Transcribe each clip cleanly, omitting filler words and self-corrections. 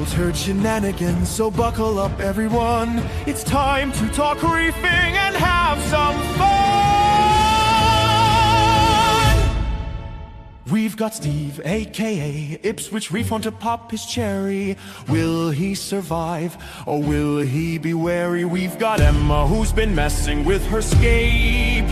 once heard shenanigans, so buckle up everyone. It's time to talk reefing and have some fun! We've got Steve, aka Ipswich Reef, on to pop his cherry. Will he survive, or will he be wary? We've got Emma, who's been messing with her scape.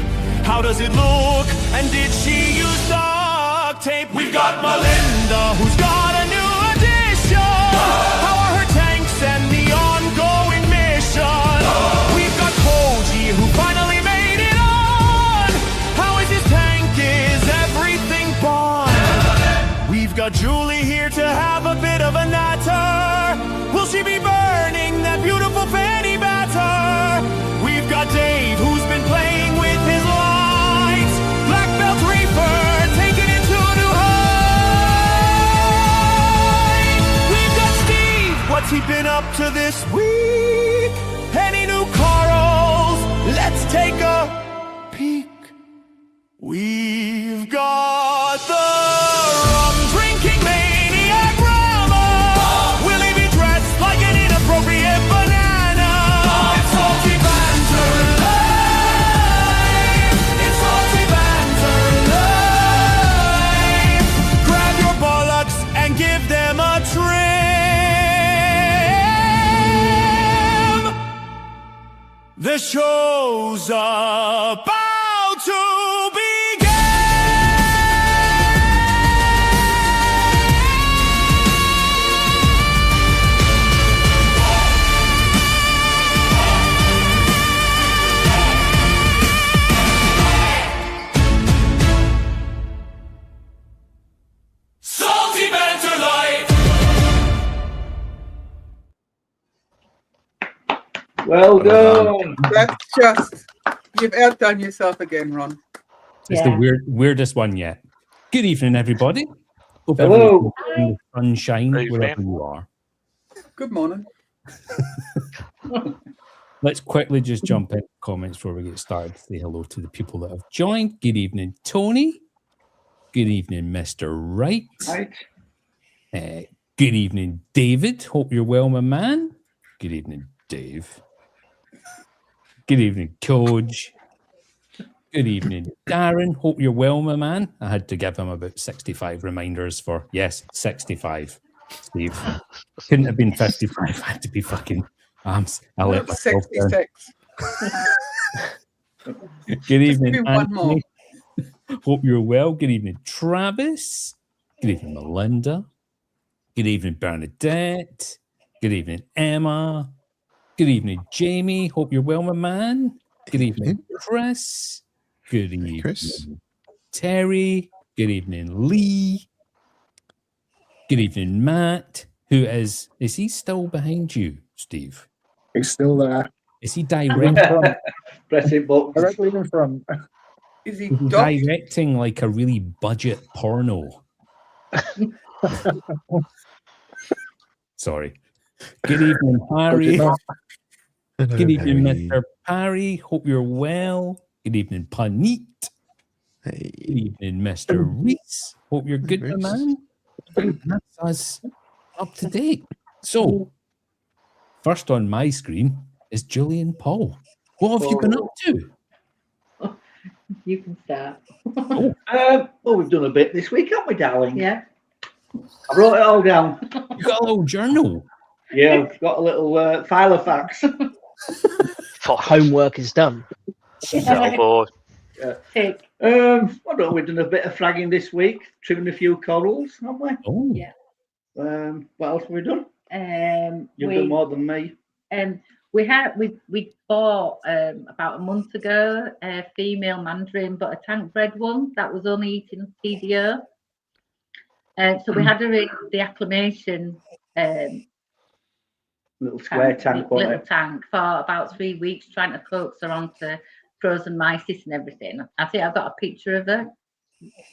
How does it look, and did she use duct tape? We've got Melinda, who's got a new addition. How are her tanks and the ongoing mission? We've got Koji, who finally made it on. How is his tank? Is everything fine? We've got Julie here to have a bit of a natter. Will she be burning that beautiful fanny batter? We've got Dave, who's been playing with his lights. Black Belt Reefer, taking it to new heights. We've got Steve, what's he been up to this week? Any new corals? Let's take a peek. We've got the rum-drinking maniac Rama. Will he be dressed like an inappropriate banana? It's Salty Banter Live! It's Salty Banter Live! Grab your bollocks and give them a trim! The show's about to begin! Salty Banter Live! Well done. That's just, you've outdone yourself again, Ron. It's the weirdest one yet. Good evening, everybody. Hope Hello. everyone's in the sunshine Good evening. wherever you are. Good morning. Let's quickly just jump in comments before we get started. Say hello to the people that have joined. Good evening, Tony. Good evening, Mr. Wright. Right. Good evening, David. Hope you're well, my man. Good evening, Dave. Good evening, Coach. Good evening, Darren. Hope you're well, my man. I had to give him about 65 reminders for, yes, 65. Steve. Couldn't have been 55. I had to be fucking arms. I let myself down. 66. Good evening, Just do one more. Anthony. Hope you're well. Good evening, Travis. Good evening, Melinda. Good evening, Bernadette. Good evening, Emma. Good evening, Jamie. Hope you're well, my man. Good evening, Chris. Good evening, Chris. Terry. Good evening, Lee. Good evening, Matt. Who is he still behind you, Steve? He's still there. Is he directing? Pressing buttons. Directly in front. Is he He's docked? directing like a really budget porno. Sorry. Good evening, Harry. Good evening, Mr. Parry. Hope you're well. Good evening, Panit. Hey. Good evening, Mr. Reese. Hope you're good, my Reese. man. That's us up to date. So, first on my screen is Julian Paul. What have you been up to? You can start. Well, we've done a bit this week, haven't we, darling? Yeah. I wrote it all down. You got a little journal. Yeah, I've got a little file of facts. Homework is done. Oh boy. Tick. I don't know, we've done a bit of fragging this week, trimming a few corals, haven't we? Oh, Yeah. What else have we done? You've We done more than me. we bought about a month ago a female mandarin, but a tank bred one that was only eating TDO. So we had her in the acclimation Little square tank, wasn't little it? tank for about 3 weeks, trying to coax her onto frozen mysis and everything. I think I've got a picture of her,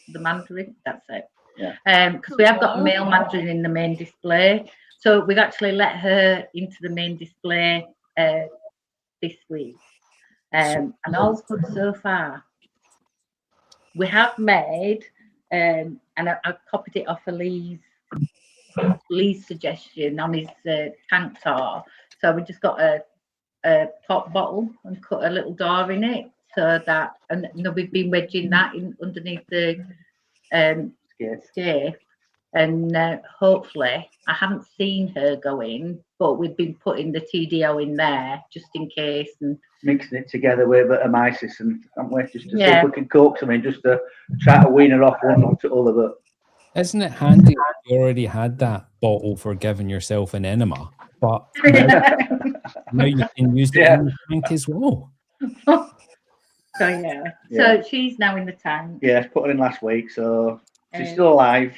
the mandarin. That's it. Yeah. Because we have got a male mandarin in the main display, so we've actually let her into the main display this week, and all's good so far. We have made, and I copied it off of Lee's Lee's suggestion on his tank tar. So we just got a pop bottle and cut a little door in it, so that, and we've been wedging that in underneath the scape. And hopefully, I haven't seen her go in, but we've been putting the TDO in there just in case, and mixing it together with a bit of mysis, and I'm waiting just to see if we can coax them in, just to try to wean her off one or two other. But isn't it handy that you already had that bottle for giving yourself an enema, but now you can use it in the tank as well. So so she's now in the tank. Yeah, I put her in last week, so she's still alive.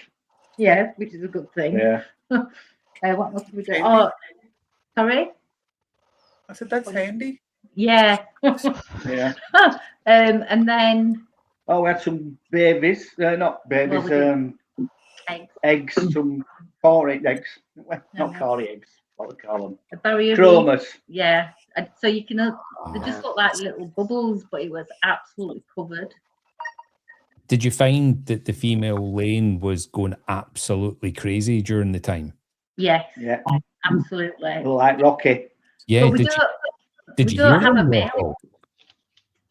Yeah, which is a good thing. Yeah. What else have we done? Oh, sorry. I said that's handy. Yeah. Yeah. And then. Oh, we had some babies. Not babies. Eggs. Some Cory eggs. Not Cory eggs. What we call them? A barrier. Chromas. Yeah. And so you can. They just look like little bubbles, but it was absolutely covered. Did you find that the female lane was going absolutely crazy during the time? Yes. Yeah. Absolutely. Like Rocky. But Yeah. we don't have a male.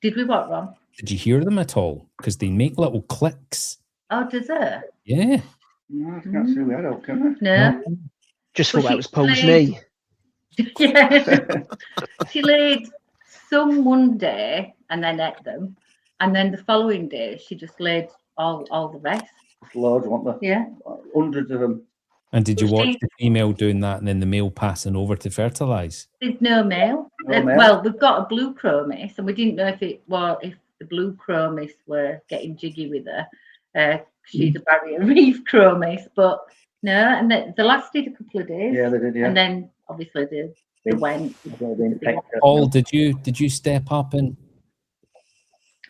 Did we what, Ron? Did you hear them at all? Because they make little clicks. Oh, does it? Yeah. No, I can't see we had out, can I? No. Just thought that was Paul's knee. Yeah. She laid some one day and then ate them. And then the following day, she just laid all the rest. Loads, weren't there? Yeah. Hundreds of them. And did you watch the female doing that and then the male passing over to fertilise? There's no male. Well, we've got a blue chromis, and we didn't know if the blue chromis were getting jiggy with her. She's a barrier reef chromis, but no. And they lasted a couple of days. Yeah, they did. Yeah. And then obviously they went. Paul, did you step up and?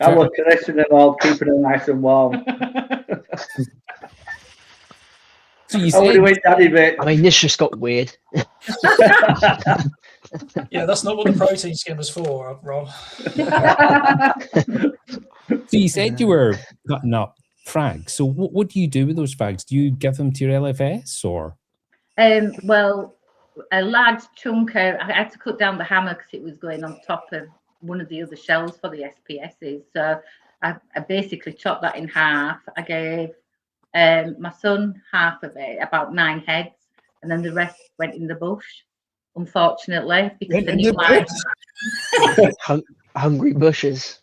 I was caressing them all, keeping them nice and warm. So you said, Daddy bit. I mean, this just got weird. Yeah, that's not what the protein skim was for, Rob. So you said you were cutting up frags. So what do you do with those frags? Do you give them to your LFS or? Well, a large chunk. I had to cut down the hammer because it was going on top of one of the other shells for the SPSs. So I basically chopped that in half. I gave my son half of it, about 9 heads, and then the rest went in the bush, unfortunately, because the new life. Hungry bushes.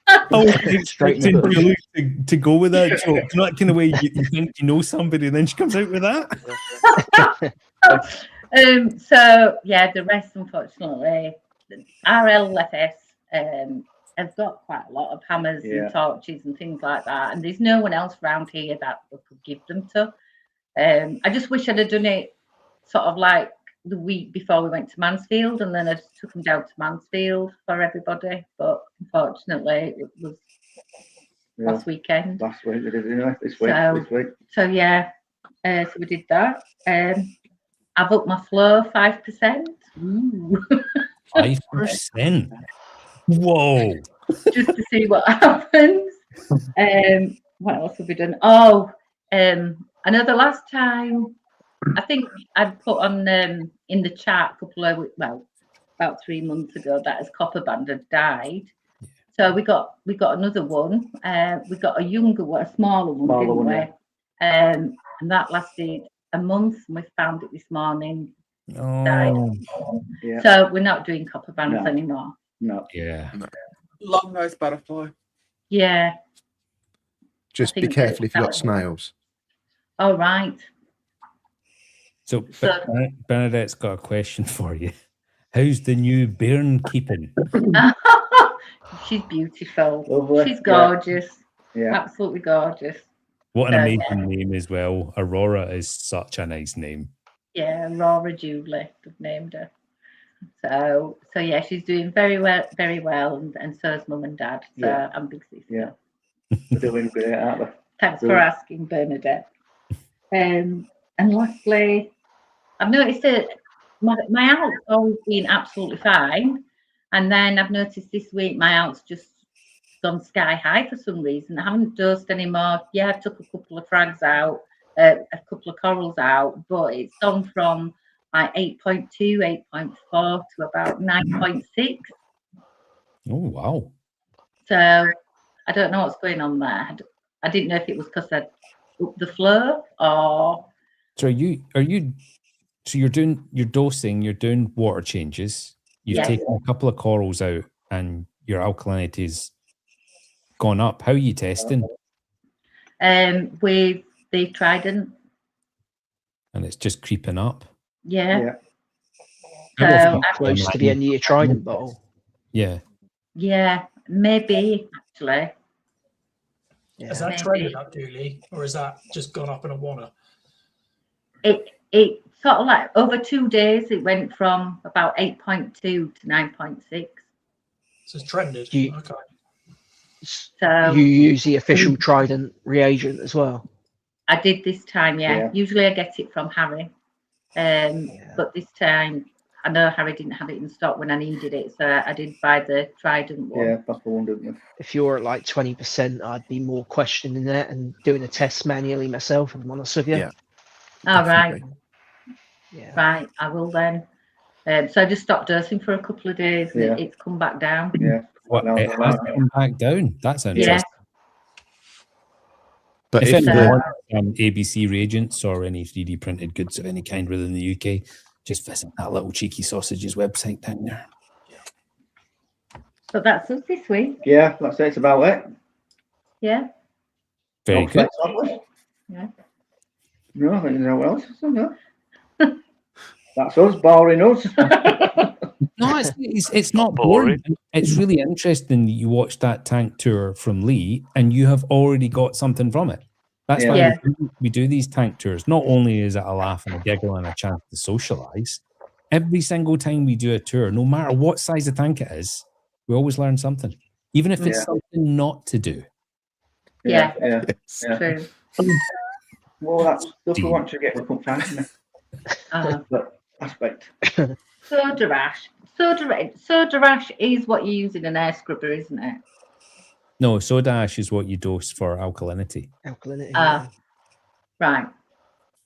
I was expecting to go with that joke. It's not kind of way you think you know somebody and then she comes out with that. So yeah, the rest, unfortunately, our LFS have got quite a lot of hammers and torches and things like that, and there's no one else around here that we could give them to. I just wish I'd have done it sort of like the week before we went to Mansfield, and then I just took them down to Mansfield for everybody, but unfortunately it was last weekend. Last week we did it, this week. So yeah, so we did that. I've upped my flow 5%. Ooh. 5%. Whoa. Just to see what happens. What else have we done? Oh, I know the last time I think I'd put on in the chat about 3 months ago that his copper band had died. So we got another one. We got a younger one, a smaller one, didn't we? Yeah. And that lasted a month, and we found it this morning. Died. Yeah. So we're not doing copper bands anymore. No. Yeah. Long-nosed butterfly. Yeah. Just be careful if you've got snails. Oh, right. So Bernadette's got a question for you. How's the new bairn keeping? She's beautiful. Lovely. She's gorgeous. Yeah. Absolutely gorgeous. What an amazing name as well. Aurora is such a nice name. Yeah, Aurora Julie, they've named her. So yeah, she's doing very well, and so is mum and dad. So I'm big sister. Yeah. They're doing great, aren't they? Thanks for asking, Bernadette. And lastly, I've noticed that my out's always been absolutely fine, and then I've noticed this week my out's just gone sky high for some reason. I haven't dosed anymore. Yeah, I took a couple of frags out a couple of corals out, but it's gone from like 8.2, 8.4 to about 9.6. Oh wow! So I don't know what's going on there. I didn't know if it was because I upped the flow or. So so you're doing your dosing, you're doing water changes. You've taken a couple of corals out, and your alkalinity's gone up. How are you testing? With the Trident. And it's just creeping up. Yeah. So close to the end of your Trident bottle. Yeah. Yeah, maybe actually. Yeah. Has that traded up, Dooley, or has that just gone up in a wanna? It sort of like over 2 days, it went from about 8.2 to 9.6. So it's trended. Okay. So you use the official Trident reagent as well? I did this time, yeah. Usually I get it from Harry. But this time I know Harry didn't have it in stock when I needed it, so I did buy the Trident one. Yeah, that's the one, didn't you? If you're at like 20%, I'd be more questioning that and doing a test manually myself, if I'm honest with you. Yeah. All right. Yeah. Right, I will then. So I just stopped dosing for a couple of days and it's come back down. Yeah. What, it has come back down. That's interesting. Yeah. But if if anyone the, wants ABC reagents or any 3D printed goods of any kind within the UK, just visit that little cheeky sausages website down there. So that's us this week. Yeah, that's it. It's about it. Yeah. Very Not good. spectacular. Yeah. No, I think there's no one else. So no. That's us, boring us. No, it's not boring. It's really interesting that you watched that tank tour from Lee and you have already got something from it. That's why we do these tank tours. Not only is it a laugh and a giggle and a chance to socialize, every single time we do a tour, no matter what size the tank it is, we always learn something, even if it's something not to do. Yeah. True. Well, that's stuff we want to get. We couldn't find it. That aspect. Soda ash. Soda ash is what you use in an air scrubber, isn't it? No, soda ash is what you dose for alkalinity. Alkalinity. Right.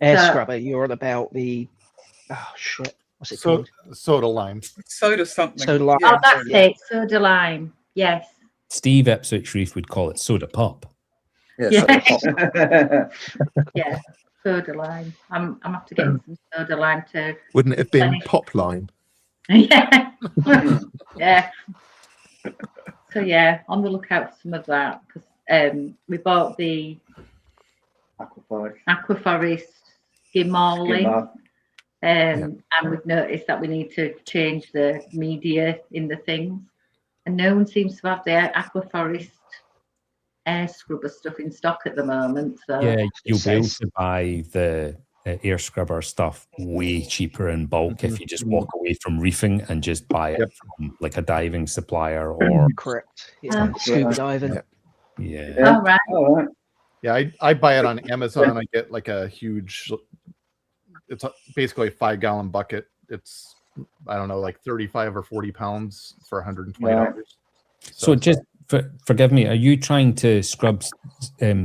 Air scrubber, you're on about the what's it called? Soda lime. Soda something. Soda lime. Oh, that's it. Soda lime. Yes. Steve Ipswich Reef would call it soda pop. Yeah. Yeah. Soda lime. I'm have to get some soda lime too. Wouldn't it have been pop lime? Yeah. Yeah. So yeah, on the lookout for some of that because we bought the Aquaforest Skimali, and we've noticed that we need to change the media in the things, and no one seems to have the Aquaforest air scrubber stuff in stock at the moment. So yeah, you'll be able to buy the air scrubber stuff way cheaper in bulk if you just walk away from reefing and just buy it from like a diving supplier or correct. Yeah, scuba diving. Yeah. All right. Yeah, I buy it on Amazon. I get like a huge. It's basically a 5-gallon bucket. It's I don't know, like 35 or 40 pounds for $120. So just forgive me. Are you trying to scrub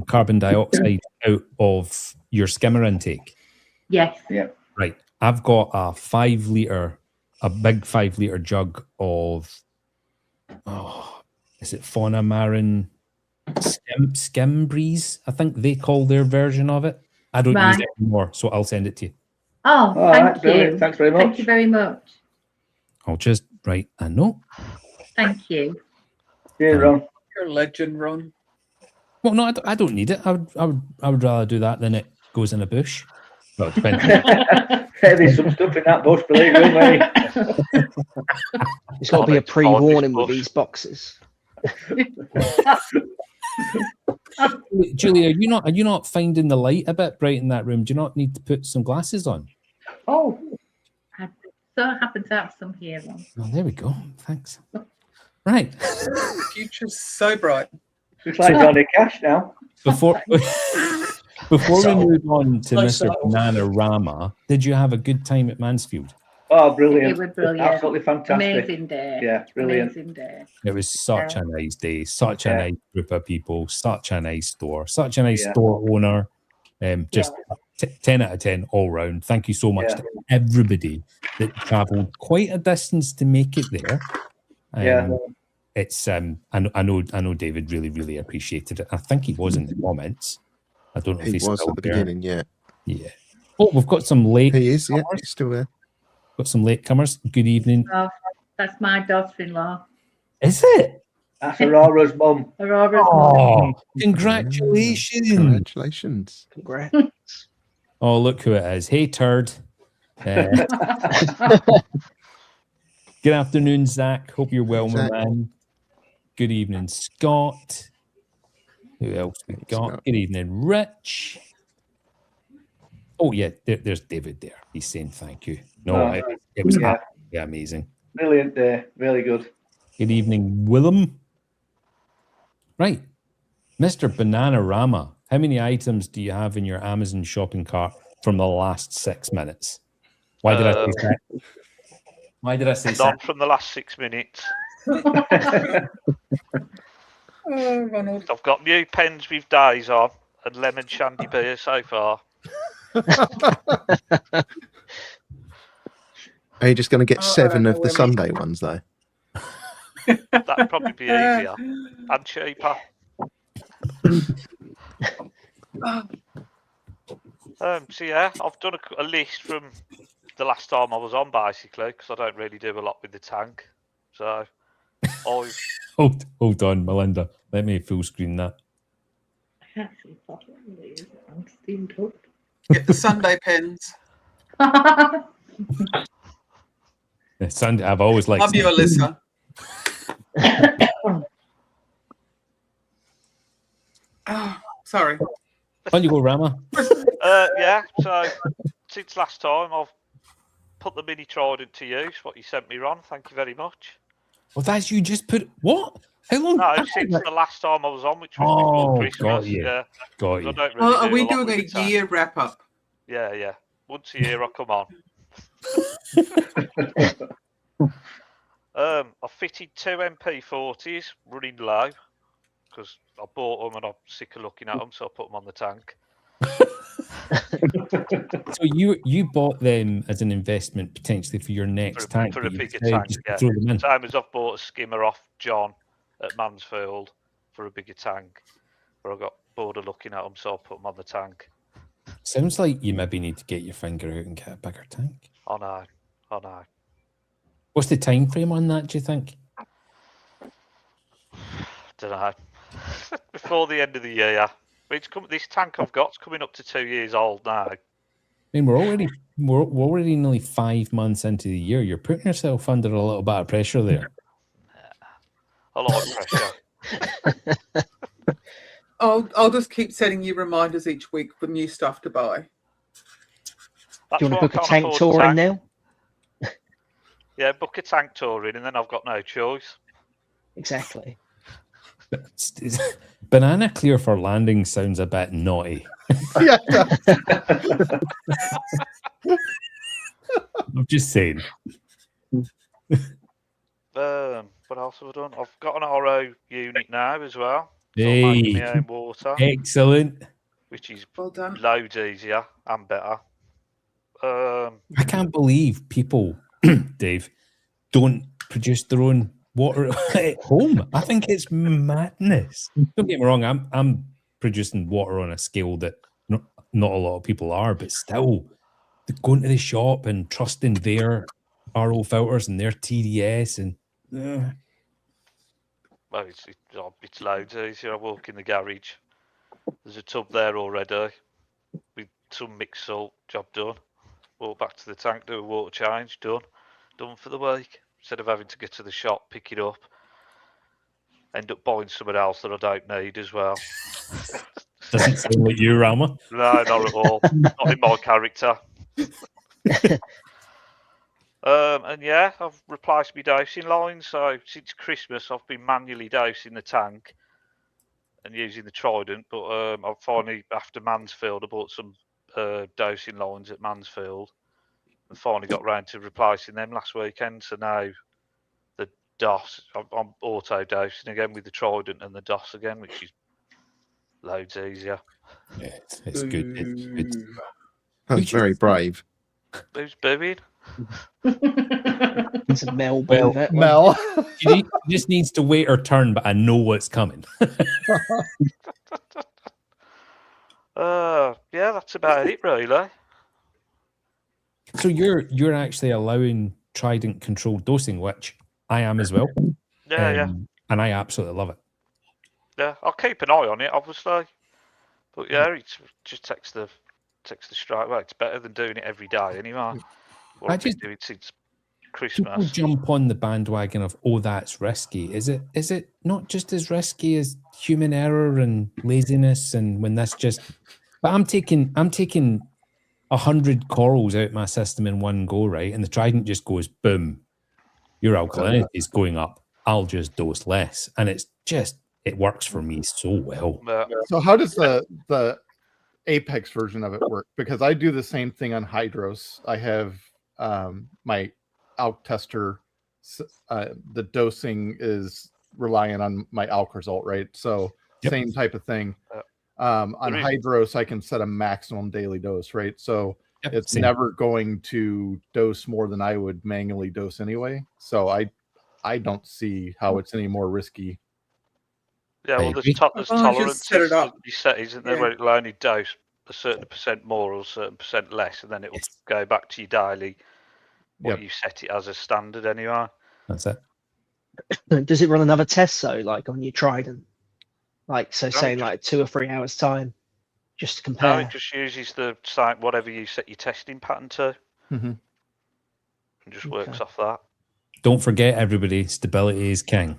carbon dioxide out of your skimmer intake? Yes. Yeah. Right. I've got a big 5 liter jug of, is it Fauna Marin Skim Breeze? I think they call their version of it. I don't use it anymore, so I'll send it to you. Oh, thank you. Thanks very much. Thank you very much. I'll just write a note. Thank you. Yeah, Ron. You're a legend, Ron. Well, no, I don't need it. I would rather do that than it goes in a bush. Well, it depends. There's some stuff in that bush, believe me. It's got to be a pre-warning with these boxes. Julie, are you not finding the light a bit bright in that room? Do you not need to put some glasses on? Oh, I so happen to have some here. Oh, there we go. Thanks. Right. The future's so bright. It's like Johnny Cash now. Before we move on to Mr. BananaRama, did you have a good time at Mansfield? Oh, brilliant. It was brilliant. Absolutely fantastic. Amazing day. Yeah, brilliant. Amazing day. It was such a nice day, such a nice group of people, such a nice store, such a nice store owner. Just 10 out of 10 all round. Thank you so much to everybody that travelled quite a distance to make it there. It's I know David really appreciated it. I think he was in the comments. I don't know if He he's was still at the there. beginning, yeah. Oh, we've got some late. He is, yeah. He's still there. Got some late comers. Good evening. Oh, that's my daughter-in-law. Is it? That's Aurora's mum. Aurora's Oh, mum. congratulations! Congratulations! Congrats. Oh, look who it is. Hey, turd. Good afternoon, Zach. Hope you're well, my man. Good evening, Scott. Who else we got? Scott. Good evening, Rich. Oh, yeah, there's David there. He's saying thank you. No, it was absolutely amazing. Brilliant day. Really good. Good evening, Willem. Right. Mr. BananaRama, how many items do you have in your Amazon shopping cart from the last 6 minutes? Why did I say that? Why did I say None from the last 6 minutes. Ronald. I've got new pens with days on and lemon shandy beer so far. Are you just going to get 7 of the Sunday ones, though? That'd probably be easier and cheaper. So yeah, I've done a list from the last time I was on, basically, because I don't really do a lot with the tank. So I've hold on, Melinda. Let me full screen that. I'm steamed up. Get the Sunday pens. Sunday, I've always liked. Love you, Alyssa. Oh, sorry. On you go, Rama. Yeah, so since last time, I've put the mini trident to use, what you sent me, Ron. Thank you very much. Well, that's you just put what? How long? No, since the last time I was on, which was before Christmas. Got you. Yeah, got you. I don't really Are we do doing a year wrap up? Yeah. Once a year, I come on. I fitted 2 MP40s running low because I bought them and I'm sick of looking at them, so I put them on the tank. So you bought them as an investment potentially for your next tank for a bigger tank. Yeah, same as I've bought a skimmer off John at Mansfield for a bigger tank, where I got bored of looking at them, so I put them on the tank. Sounds like you maybe need to get your finger out and get a bigger tank. I know. What's the time frame on that, do you think? Don't know. Before the end of the year. This tank I've got's coming up to 2 years old now. I mean, we're already nearly 5 months into the year. You're putting yourself under a little bit of pressure there. A lot of pressure. I'll just keep sending you reminders each week for new stuff to buy. Do you want to book a tank tour in now? Yeah, book a tank tour in, and then I've got no choice. Exactly. Banana clear for landing sounds a bit naughty. Yeah. I'm just saying. What else have I done? I've got an RO unit now as well. So Hey, I'm making my own water, excellent. which is Well done. loads easier and better. I can't believe people, Dave, don't produce their own water at home. I think it's madness. Don't get me wrong, I'm producing water on a scale that not a lot of people are, but still, going to the shop and trusting their RO filters and their TDS and Well, it's loads easier. I walk in the garage. There's a tub there already with some mixed salt. Job done. Walk back to the tank, do a water change. Done for the week. Instead of having to get to the shop, pick it up, end up buying something else that I don't need as well. doesn't sound like you, Rama. No, not at all. Not in my character. And yeah, I've replaced my dosing line. So since Christmas, I've been manually dosing the tank and using the trident. But I've finally, after Mansfield, I bought some dosing lines at Mansfield and finally got round to replacing them last weekend. So now the DOS, I'm auto dosing again with the trident and the DOS again, which is Loads easier. Yeah, it's good. It's good. That's very brave. Who's booing? It's a Mel Well, boo, that one. Mel. She just needs to wait her turn, but I know what's coming. Yeah, that's about it, really. So you're actually allowing Trident controlled dosing, which I am as well. Yeah. And I absolutely love it. Yeah, I'll keep an eye on it, obviously. But yeah, it just takes the strike. Well, it's better than doing it every day anyway. What I've been doing since People Christmas. jump on the bandwagon of, oh, that's risky. Is it not just as risky as human error and laziness? And when that's just, but I'm taking 100 corals out my system in one go, right? And the Trident just goes, boom, your alkalinity is going up. I'll just dose less, and it works for me so well. So how does the Apex version of it work? Because I do the same thing on Hydros. I have my alk tester. The dosing is reliant on my alk result, right? So same type of thing. On Hydros, I can set a maximum daily dose, right? So it's never going to dose more than I would manually dose anyway. So I don't see how it's any more risky. Yeah, well, there's tolerances that you set, isn't there, where it'll only dose a certain percent more or a certain percent less, and then it will go back to your daily, what you set it as a standard anyway. That's it. Does it run another test, though, like on your Trident? Like, so saying like 2 or 3 hours time, just to compare? No, it just uses the site, whatever you set your testing pattern to. And just works off that. Don't forget, everybody, stability is king.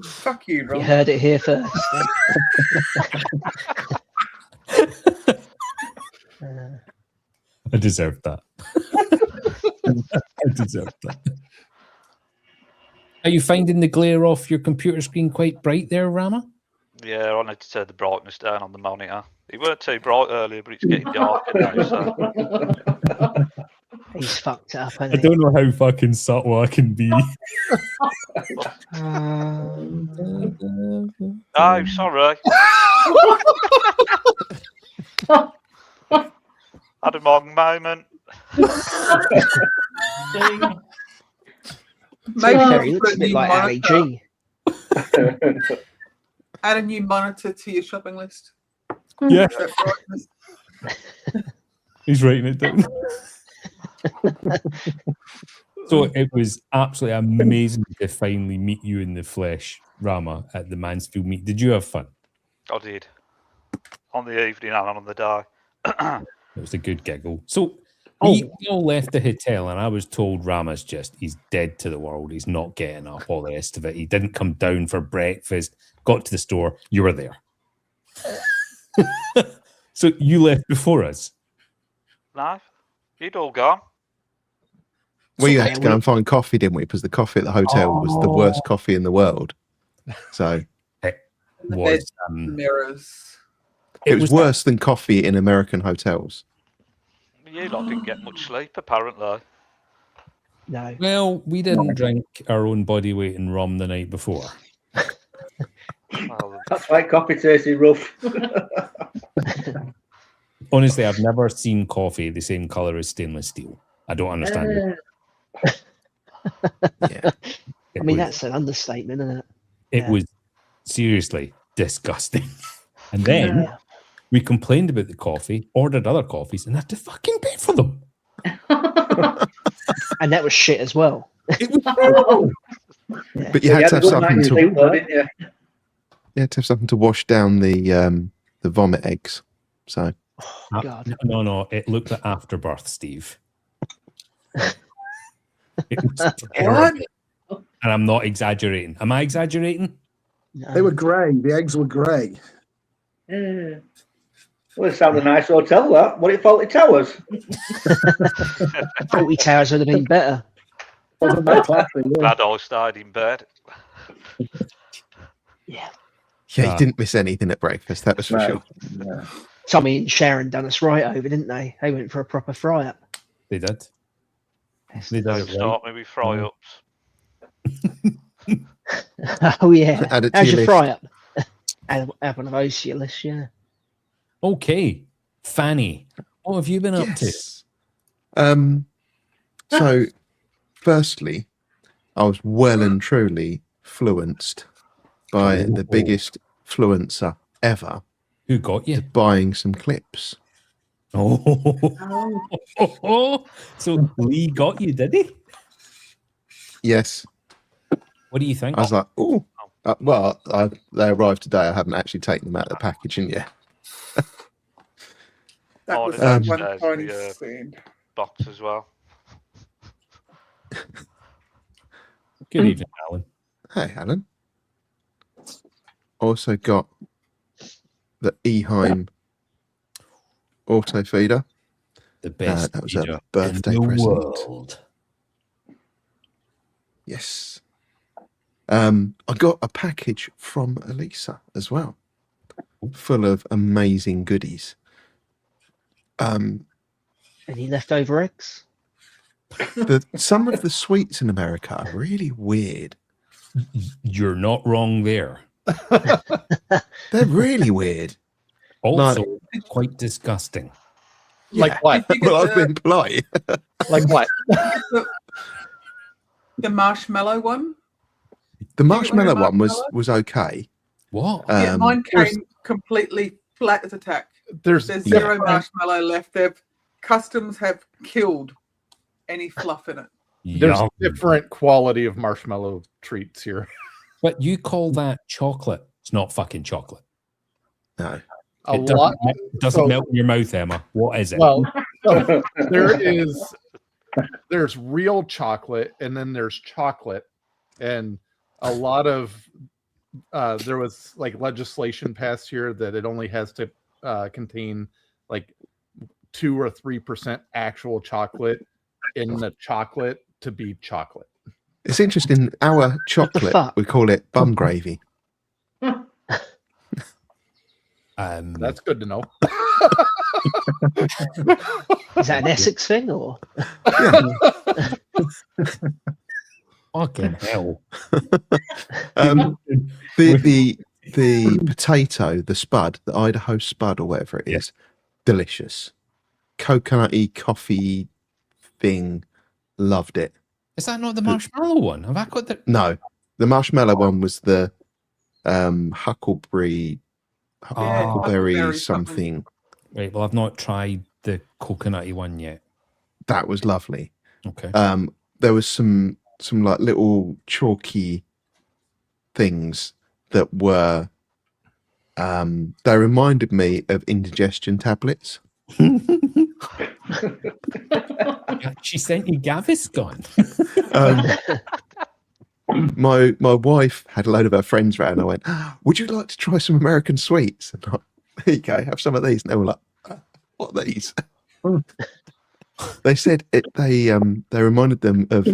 Fuck you, Ron. You heard it here first. I deserve that. I deserve that. Are you finding the glare off your computer screen quite bright there, Rama? Yeah, I need to turn the brightness down on the monitor. It weren't too bright earlier, but it's getting darker now. So. He's fucked up. I don't know how fucking subtle I can be. Oh, sorry. Had a long moment. Maybe he looks a bit like Ali G. Add a new monitor to your shopping list. Yeah. He's writing it down. So it was absolutely amazing to finally meet you in the flesh, Rama, at the Mansfield meet. Did you have fun? I did. On the evening and on the day. It was a good giggle. So we all left the hotel, and I was told Rama's he's dead to the world. He's not getting up, all the rest of it. He didn't come down for breakfast, got to the store. You were there. So you left before us? No, you'd all gone. Well, you had to go and find coffee, didn't we? Because the coffee at the hotel was the worst coffee in the world. So it was mirrors. It was worse than coffee in American hotels. You lot didn't get much sleep, apparently. No. Well, we didn't drink our own body weight in rum the night before. That's why coffee tasted rough. Honestly, I've never seen coffee the same colour as stainless steel. I don't understand it. Yeah. I mean, that's an understatement, isn't it? It was seriously disgusting. And then we complained about the coffee, ordered other coffees, and had to fucking pay for them. And that was shit as well. It was horrible. But you had to have something to. You had to have something to wash down the vomit eggs. So. Oh, God. No, it looked like afterbirth, Steve. It was terrible. And I'm not exaggerating. Am I exaggerating? They were grey. The eggs were grey. Well, it sounded a nice hotel, that. What, it Faulty Towers? Faulty Towers would have been better. Wasn't that classy? Glad I stayed in bed. Yeah. Yeah, you didn't miss anything at breakfast, that was for sure. No. Tommy and Sharon done us right over, didn't they? They went for a proper fry up. They did. They did Don't it right. start me with fry ups. Oh, yeah. Add it to How's your your fry up? Have one of those to your list, yeah. Okay, Fanny, what have you been up to? Yes. So, firstly, I was well and truly fluenced by the biggest fluencer ever. Who got you? Buying some clips. Oh, so Lee got you, did he? Yes. What do you think? I was like, oh. They arrived today. I haven't actually taken them out of the packaging yet. That was one tiny scene. Box as well. Good evening, Alan. Hey, Alan. Also got the Eheim auto feeder. The best. That was a birthday present. World. Yes. I got a package from Elisa as well, full of amazing goodies. Any leftover eggs? Some of the sweets in America are really weird. You're not wrong there. They're really weird. Also, quite disgusting. Yeah. Like what? Well, I've been polite. Like what? The marshmallow one. The marshmallow one was okay. What? Yeah, mine came completely flat as a tack. There's zero marshmallow left. Customs have killed any fluff in it. There's different quality of marshmallow treats here. But you call that chocolate? It's not fucking chocolate. No. It doesn't melt in your mouth, Emma. What is it? Well, there's real chocolate, and then there's chocolate, and a lot of there was like legislation passed here that it only has to contain like 2 or 3% actual chocolate in the chocolate to be chocolate. It's interesting. Our chocolate, we call it bum gravy. That's good to know. Is that an Essex thing or? Fucking hell. The potato, the spud, the Idaho spud or whatever it is, delicious. Coconutty coffee thing, loved it. Is that not the marshmallow one? Have I got the? No, the marshmallow one was the huckleberry something. Right. Well, I've not tried the coconutty one yet. That was lovely. Okay. There was some like little chalky things that were they reminded me of indigestion tablets. She sent you Gaviscon. My wife had a load of her friends round. I went, would you like to try some American sweets? And there you go, have some of these. And they were like, what are these? They said they reminded them of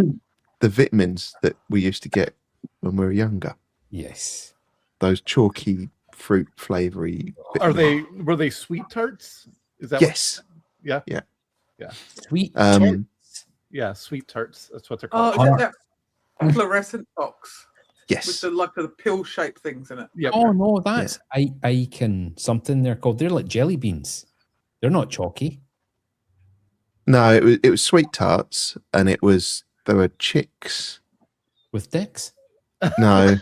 the vitamins that we used to get when we were younger. Yes. Those chalky fruit flavory. Were they sweet tarts? Is that yes. Yeah. Sweet tarts. Yeah, sweet tarts. That's what they're called. Oh, is that fluorescent box? Yes. With the pill-shaped things in it. Yep. Oh no, that's Icon something they're called. They're like jelly beans. They're not chalky. No, it was sweet tarts, and there were chicks with dicks. No,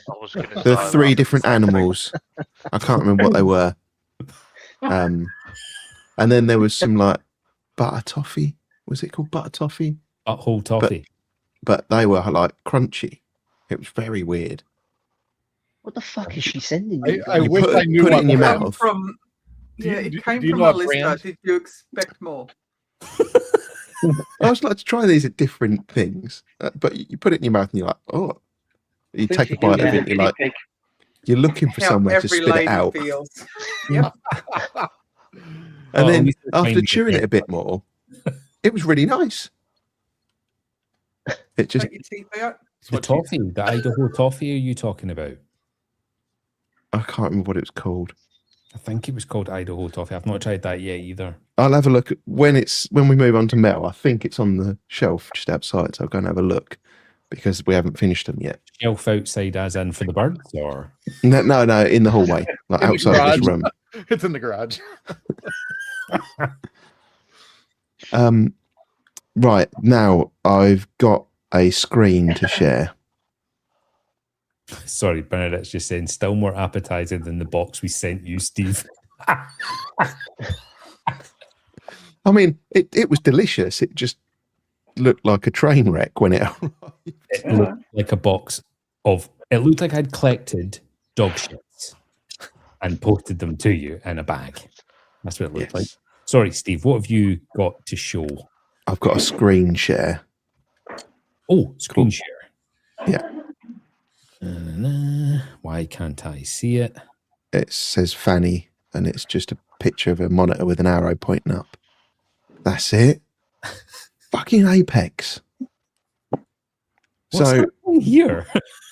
there were 3 different animals. I can't remember what they were. And then there was some like butter toffee. Was it called butter toffee? Butthole toffee. But they were like crunchy. It was very weird. What the fuck is she sending you? I wish I knew put it in your Came mouth. from, it came from know a a list. brand? Did you expect more? I was like to try these at different things, but you put it in your mouth and you're like, oh. You take a bite of it, you're looking for somewhere to spit it out. Yep. And then after chewing it a bit more, it was really nice. It just Take your teeth out. The toffee, the Idaho toffee. Are you talking about? I can't remember what it was called. I think it was called Idaho toffee. I've not tried that yet either. I'll have a look when we move on to Mel. I think it's on the shelf just outside, so I'll go and have a look. because we haven't finished them yet. Shelf outside, as in for the birds, or No, in the hallway, like In the outside this room. It's in the garage. Right, now I've got a screen to share. Sorry, Bernadette's just saying, still more appetizing than the box we sent you, Steve. I mean, it was delicious. It just looked like a train wreck when it arrived. It looked like a box of. It looked like I'd collected dog shits and posted them to you in a bag. That's what it looked like. Sorry, Steve. What have you got to show? I've got a screen share. Oh, screen share. Yeah. Why can't I see it? It says Fanny, and it's just a picture of a monitor with an arrow pointing up. That's it. Fucking Apex. What's happening here?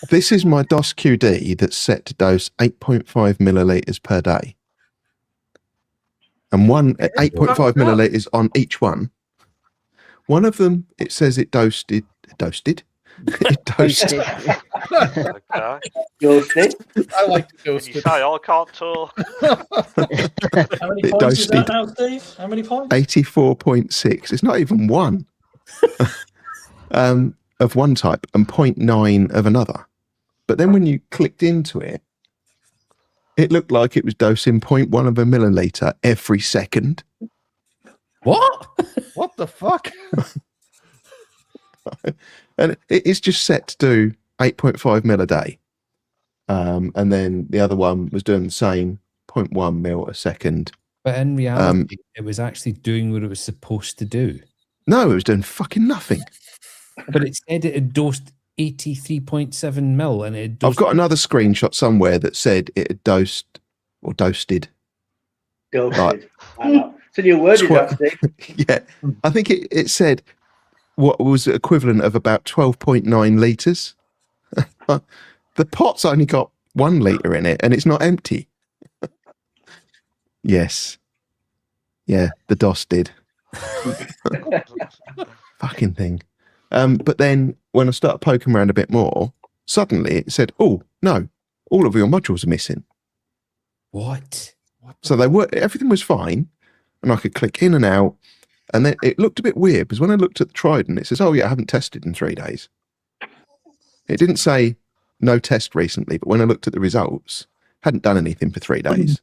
This is my DOS QD that's set to dose 8.5 milliliters per day. And 8.5 milliliters on each one. One of them, it says it dosed. It dosed. Okay. I like to dose You say I can't talk. How many points is that now, Steve? How many points? 84.6. It's not even one of one type and 0.9 of another. But then when you clicked into it, it looked like it was dosing 0.1 of a milliliter every second. What? What the fuck? And it's just set to do 8.5 mil a day. And then the other one was doing the same 0.1 mil a second. But in reality, it was actually doing what it was supposed to do. No, it was doing fucking nothing. But it said it had dosed 83.7 mil, and it. I've got another screenshot somewhere that said it had dosed or dosted. Dosted. I know. It's a new word, is that, Steve? Yeah, I think it said what was equivalent of about 12.9 litres. The pot's only got 1 litre in it, and it's not empty. Yes. Yeah, the DOS did. Fucking thing. But then when I started poking around a bit more, suddenly it said, oh, no, all of your modules are missing. What? So everything was fine, and I could click in and out. And then it looked a bit weird because when I looked at the Trident, it says, oh, yeah, I haven't tested in 3 days. It didn't say no test recently, but when I looked at the results, hadn't done anything for 3 days.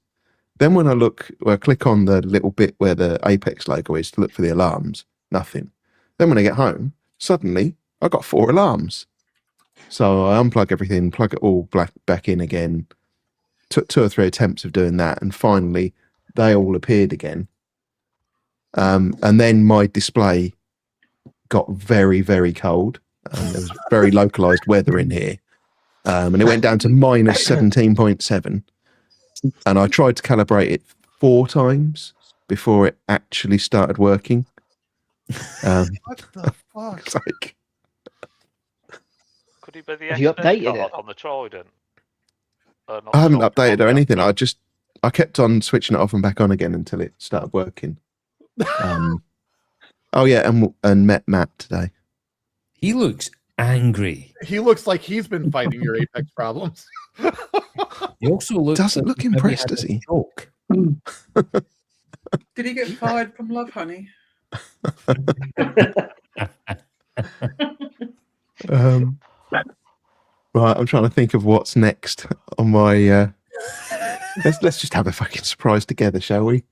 Then when I click on the little bit where the Apex logo is to look for the alarms, nothing. Then when I get home, suddenly I got 4 alarms. So I unplug everything, plug it all back in again. Took 2 or 3 attempts of doing that, and finally they all appeared again. And then my display got very, very cold. There was very localized weather in here. And it went down to minus 17.7. And I tried to calibrate it 4 times before it actually started working. What the fuck? It's like, Could he be the Have you expert updated god it? on the Trident? I haven't updated or anything. I kept on switching it off and back on again until it started working. Oh yeah, and met Matt today. He looks angry. He looks like he's been fighting your Apex problems. He also looks Doesn't like look he maybe impressed, had does a he? stroke. Did he get fired from Love Honey? Right, I'm trying to think of what's next on my. Let's just have a fucking surprise together, shall we?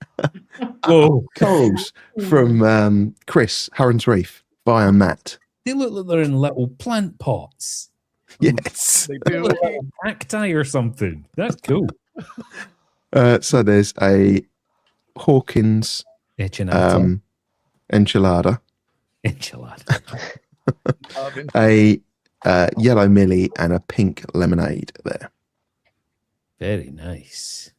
Oh, Coals from Chris Harron's Reef via Matt. they look like they're in little plant pots. Yes. They They do. look like cacti or something. That's cool. So there's a Hawkins Enchilada. enchilada, Enchilada. a yellow millie, and a pink lemonade there. Very nice.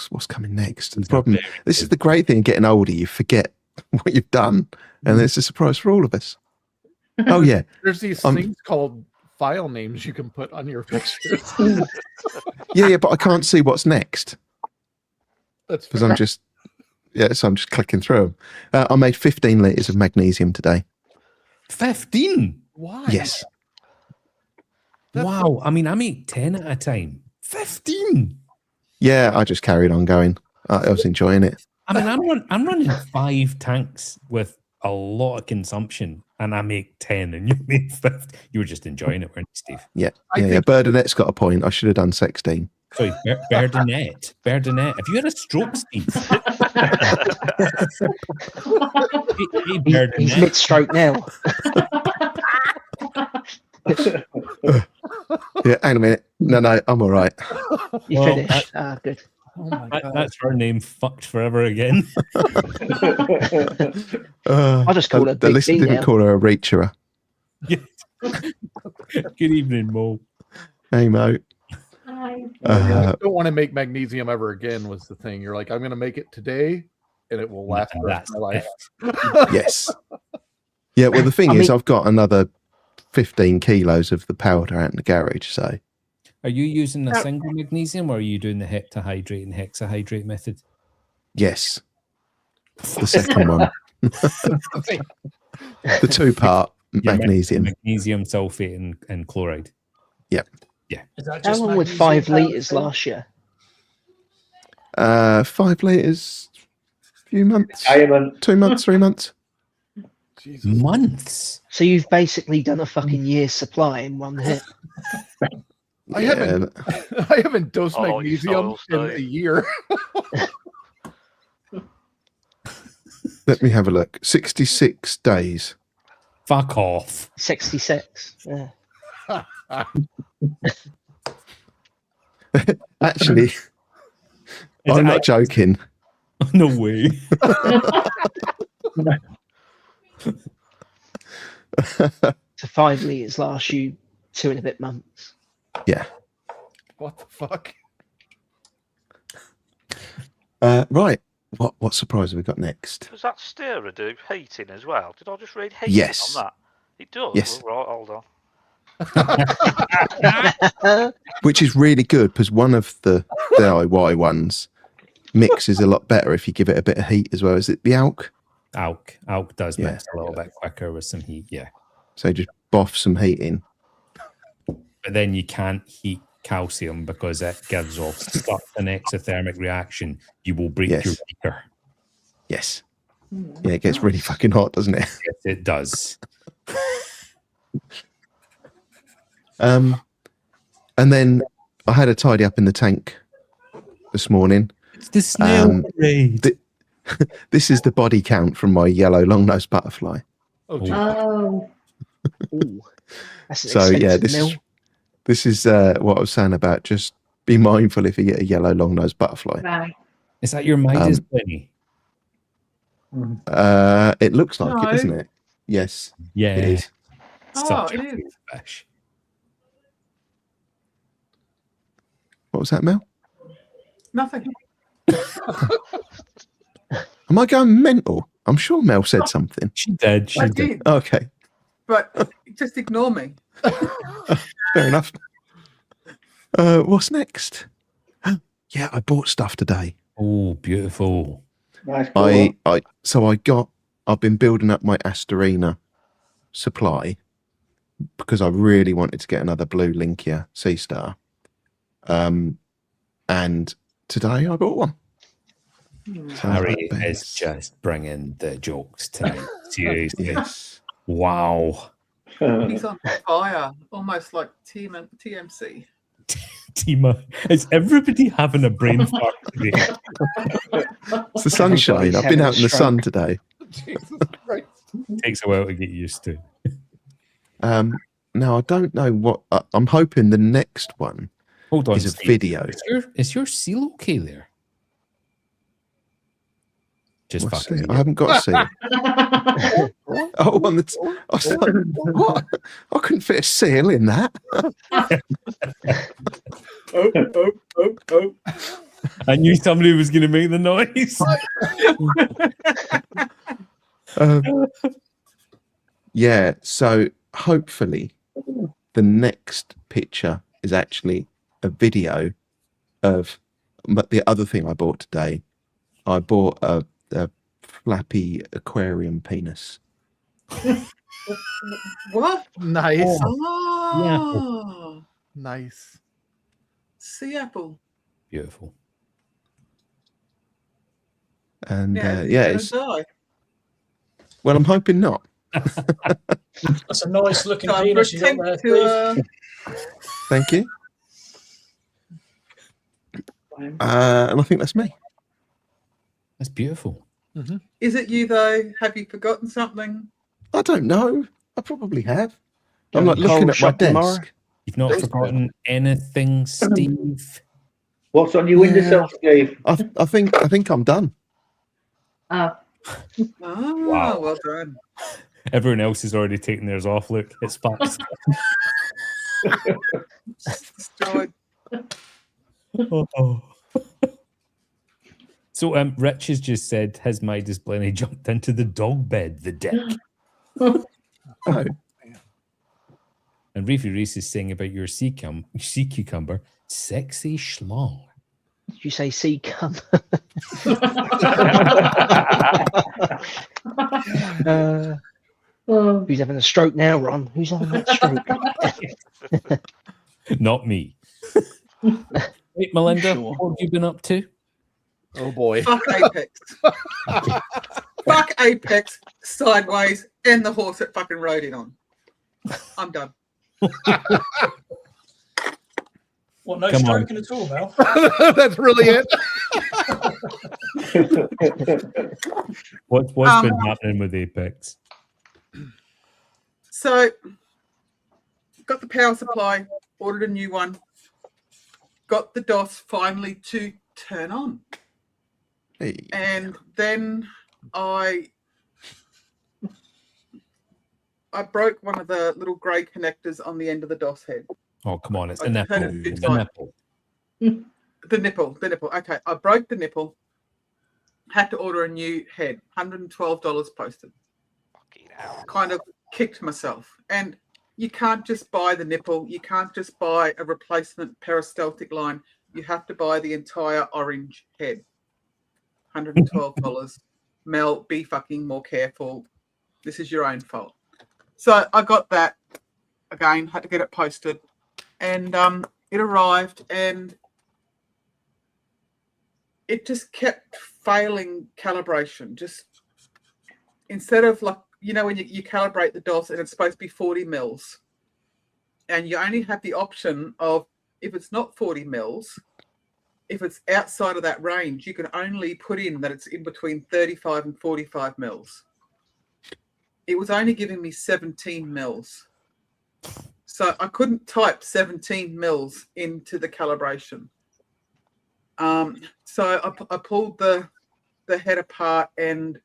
What's coming next? The problem. This is the great thing of getting older. You forget what you've done, and it's a surprise for all of us. Oh yeah, There's these things called file names you can put on your pictures. yeah, but I can't see what's next That's because I'm just clicking through them. I made 15 liters of magnesium today. 15? Why? Yes. Wow. I mean, I make 10 at a time. 15? Yeah, I just carried on going. I was enjoying it. I mean, I'm running 5 tanks with a lot of consumption, and I make 10, and you make 50. You were just enjoying it, weren't you, Steve? Yeah. Berdinette's got a point. I should have done 16. Sorry, Berdinet. Have you had a stroke, Steve? He's mid-stroke now. Yeah, hang a minute. No, I'm all right. You finished? Good. Oh my God. That's her name fucked forever again. I'll just call her The Big list D didn't now. call her a reacherer. Good evening, Mo. Hey, Mo. Hi. I don't want to make magnesium ever again was the thing. You're like, I'm going to make it today and it will last the rest of my life. Yes. Yeah, well, the thing is, I've got another 15 kilos of the powder out in the garage, so. Are you using a single magnesium, or are you doing the heptahydrate and hexahydrate method? Yes. The second one. The 2-part magnesium. Magnesium, sulfate, and chloride. Yep. Yeah. How long would 5 litres last you? 5 litres, few months. 2 months, 3 months. Jesus. Months? So you've basically done a fucking year's supply in one hit. I haven't dosed magnesium in a year. Let me have a look. 66 days. Fuck off. 66. Yeah. Actually, I'm not joking. No way. So 5 litres lasts you 2 and a bit months. Yeah. What the fuck? Right. What surprise have we got next? Does that stirrer do heating as well? Did I just read heating Yes. on that? It does? Yes. Oh, right, hold on. Which is really good because one of the DIY ones mixes a lot better if you give it a bit of heat as well. Is it the ALK? ALK does mix a little bit quicker with some heat, yeah. So just boff some heat in. But then you can't heat calcium because it gives off such an exothermic reaction. You will break your beaker. Yes. Yeah, it gets really fucking hot, doesn't it? Yes, it does. And then I had a tidy up in the tank this morning. It's the snail parade. This is the body count from my yellow long-nosed butterfly. Oh. So yeah, this is what I was saying about just be mindful if you get a yellow long-nosed butterfly. Right. Is that your Midas bunny? It looks like it, doesn't it? Yes. Yeah. It is. Oh, it is. Fish. What was that, Mel? Nothing. Am I going mental? I'm sure Mel said something. She did. I did, Okay. but just ignore me. Fair enough. What's next? Yeah, I bought stuff today. Oh, beautiful. Nice. Cool. I've been building up my Astorina supply because I really wanted to get another blue Linkia Sea Star. And today I bought one. So Harry is just bringing the jokes tonight. Seriously. Yes. Wow. He's on fire, almost like TMC. Tima, is everybody having a brain fart today? It's the sunshine. I've been out in the sun today. Jesus Christ. Takes a while to get used to. Now I don't know what I'm hoping the next one Hold on, is a Steve. video. Is your seal okay there? Just What's fucking. it? I haven't got a seal. Oh, on the I was like, what? I couldn't fit a seal in that. Oh. I knew somebody was going to make the noise. Yeah, so hopefully the next picture is actually a video of the other thing I bought today. I bought a flappy aquarium penis. What? Nice. Oh, Nice. sea apple. Beautiful. And Yeah, yeah, it's gonna die. well, I'm hoping not. That's a nice looking So I penis you got pretend there, Steve. Thank you. And I think that's me. That's beautiful. Is it you though? Have you forgotten something? I don't know. I probably have. I'm Going like looking coal at my shop tomorrow? desk. You've not forgotten anything, Steve. What's on your windowsill, Steve? I think I'm done. Ah, Wow. well done. Everyone else has already taken theirs off. Look, it's facts. Destroyed. So, Rich has just said his Midas Blenny jumped into the dog bed, the dick. Oh. And Reefy Reese is saying about your sea cucumber, sexy schlong. Did you say sea cum? Who's having a stroke now, Ron? Who's having that stroke? Not me. Wait, Melinda, Sure. what have you been up to? Oh boy. Fuck Apex. Fuck Apex sideways and the horse that fucking rode it on. I'm done. What, no Come on. stroking at all, Mel? That's really it. What's been happening with Apex? So, got the power supply, ordered a new one, got the DOS finally to turn on. Hey. And then I broke one of the little grey connectors on the end of the DOS head. Oh, come on. It's I a nipple. heard it It's before. a nipple. The nipple. Okay, I broke the nipple, had to order a new head, $112 posted. Kind of kicked myself. And you can't just buy the nipple. You can't just buy a replacement peristaltic line. You have to buy the entire orange head. $112. Mel, be fucking more careful. This is your own fault. So I got that again, had to get it posted. And it arrived and it just kept failing calibration. Just instead of like, you know, when you calibrate the DOS and it's supposed to be 40 mils and you only have the option of, if it's not 40 mils, if it's outside of that range, you can only put in that it's in between 35 and 45 mils. It was only giving me 17 mils. So I couldn't type 17 mils into the calibration. So I pulled the head apart and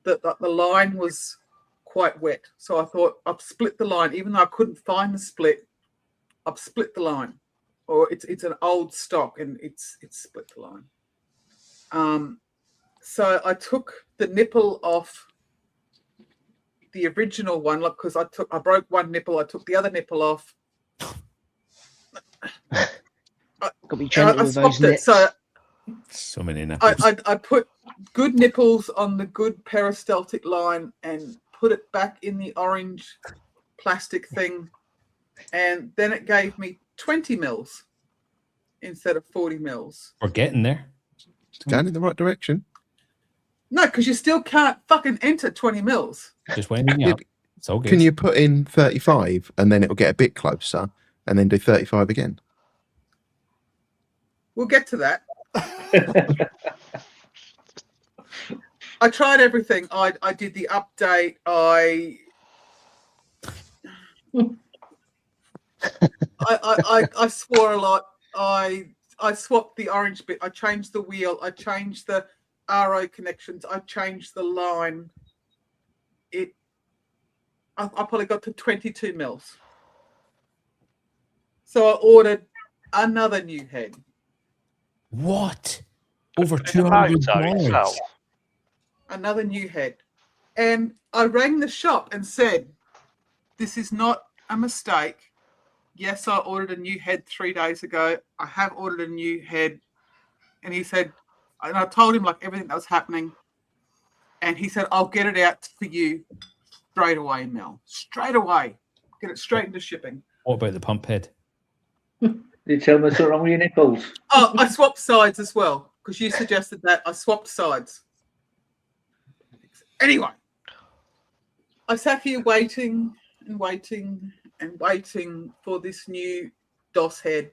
the line was quite wet. So I thought I've split the line. Even though I couldn't find the split, I've split the line. Or it's an old stock and it's split the line. So I took the nipple off the original one, like, because I broke one nipple, I took the other nipple off. Got to be gentle I with swapped those it. So So many nipples. I put good nipples on the good peristaltic line and put it back in the orange plastic thing, and then it gave me 20 mils instead of 40 mils. We're getting there. It's going in the right direction. No, because you still can't fucking enter 20 mils. Just winding Yeah, up. It's all good. Can you put in 35 and then it'll get a bit closer and then do 35 again? We'll get to that. I tried everything. I did the update. I swore a lot. I swapped the orange bit. I changed the wheel. I changed the RO connections. I changed the line. I probably got to 22 mils. So I ordered another new head. What? Over $200. $200. Another new head. And I rang the shop and said, this is not a mistake. Yes, I ordered a new head 3 days ago. I have ordered a new head. And he said, and I told him like everything that was happening. And he said, I'll get it out for you straight away, Mel. Straight away. Get it straight into shipping. What about the pump head? Did you tell me what's wrong with your nipples? Oh, I swapped sides as well because you suggested that. I swapped sides. Anyway, I sat here waiting and waiting and waiting for this new DOS head.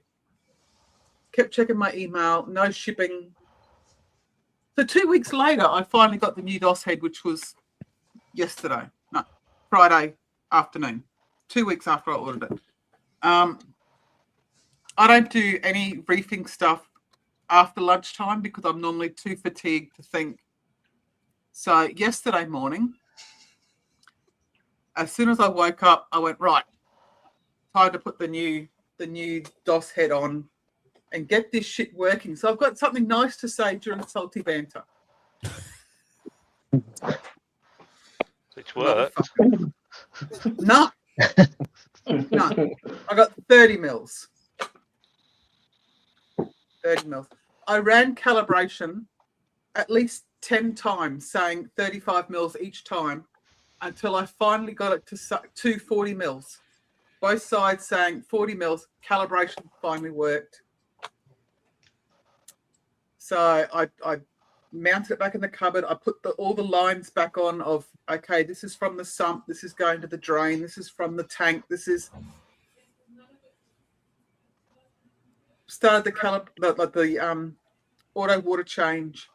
Kept checking my email, no shipping. So 2 weeks later, I finally got the new DOS head, which was Friday afternoon, 2 weeks after I ordered it. I don't do any reefing stuff after lunchtime because I'm normally too fatigued to think. So yesterday morning, as soon as I woke up, I went, right, time to put the new DOS head on and get this shit working. So I've got something nice to say during Salty Banter. It's worked. No. No. I got 30 mils. 30 mils. I ran calibration at least 10 times, saying 35 mils each time, until I finally got it to 40 mils. Both sides saying 40 mils. Calibration finally worked. So I mounted it back in the cupboard. I put all the lines back on of, okay, this is from the sump, this is going to the drain, this is from the tank, this is... Started the auto water change,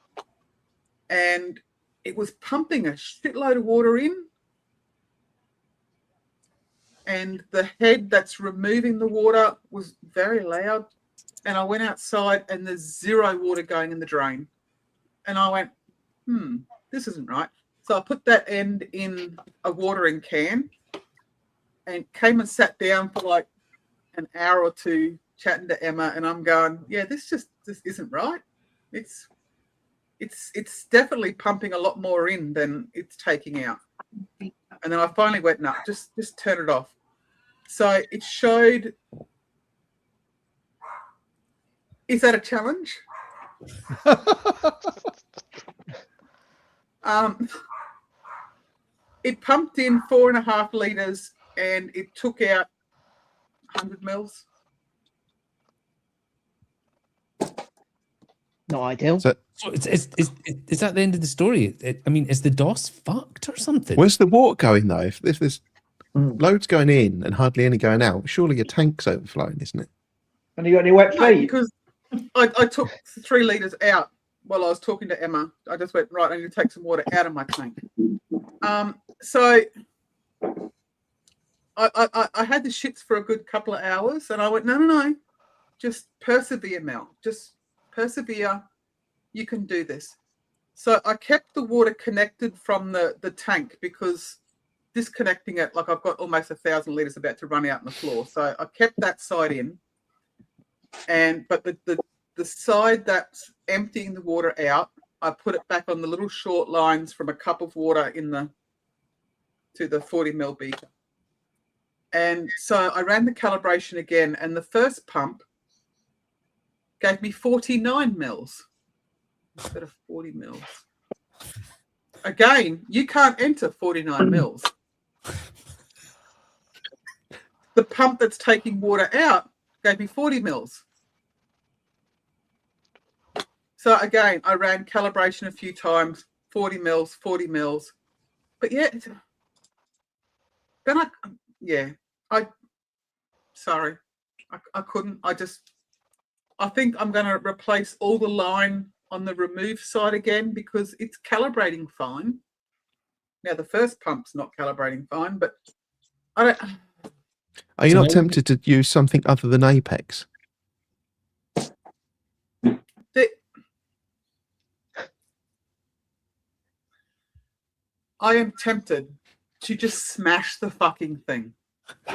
and it was pumping a shitload of water in, and the head that's removing the water was very loud, and I went outside and there's zero water going in the drain, and I went, this isn't right. So I put that end in a watering can and came and sat down for like an hour or two chatting to Emma, and I'm going, yeah, this isn't right. It's definitely pumping a lot more in than it's taking out. And then I finally went, no, just turn it off. So it showed. Is that a challenge? It pumped in 4.5 liters and it took out 100 mils. Not ideal. So is that the end of the story? I mean, is the DOS fucked or something? Where's the water going though? If there's loads going in and hardly any going out, surely your tank's overflowing, isn't it? And you got any wet feet? Because I took 3 liters out while I was talking to Emma. I just went, right, I need to take some water out of my tank. So I had the shits for a good couple of hours, and I went, no, just persevere, Mel. Just persevere. You can do this. So I kept the water connected from the tank, because disconnecting it, like I've got almost 1,000 litres about to run out on the floor. So I kept that side in, but the side that's emptying the water out, I put it back on the little short lines from a cup of water to the 40 ml beaker. And so I ran the calibration again, and the first pump gave me 49 mils instead of 40 mils. Again, you can't enter 49 mils. The pump that's taking water out gave me 40 mils. So again, I ran calibration a few times, 40 mils. But yeah, then sorry, I couldn't. I think I'm going to replace all the line on the remove side again, because it's calibrating fine. Now the first pump's not calibrating fine, but I don't. Are you not tempted to use something other than Apex? I am tempted to just smash the fucking thing.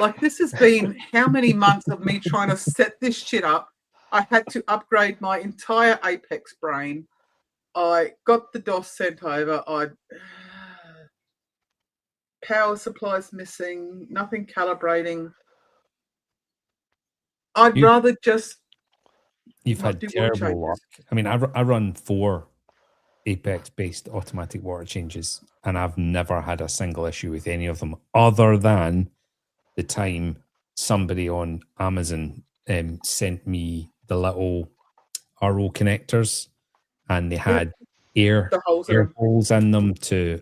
Like, this has been how many months of me trying to set this shit up. I had to upgrade my entire Apex brain. I got the DOS sent over. Power supply's missing, nothing calibrating. I'd rather just... You've had terrible luck. I mean, I run 4 Apex-based automatic water changes, and I've never had a single issue with any of them, other than the time somebody on Amazon sent me the little RO connectors, and they had air holes in them to.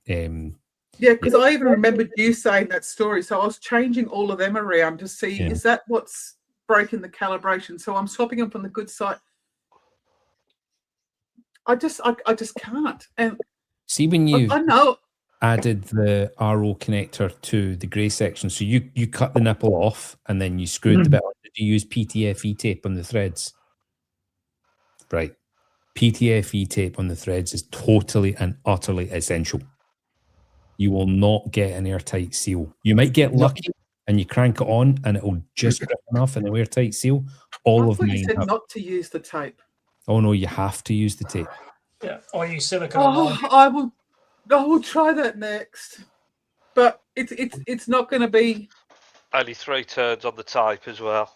Yeah, because I even remembered you saying that story. So I was changing all of them around to see is that what's breaking the calibration. So I'm swapping them from the good side. I just can't. And see, when you I know added the RO connector to the grey section, so you cut the nipple off and then you screwed the bit on. Did you use PTFE tape on the threads? Right. PTFE tape on the threads is totally and utterly essential. You will not get an airtight seal. You might get lucky and you crank it on and it'll just grip enough in an airtight seal. All of mine you said have. not to use the tape. Oh no, you have to use the tape. Yeah, I use silicone. I will try that next. But it's not going to be. Only 3 turns on the tape as well.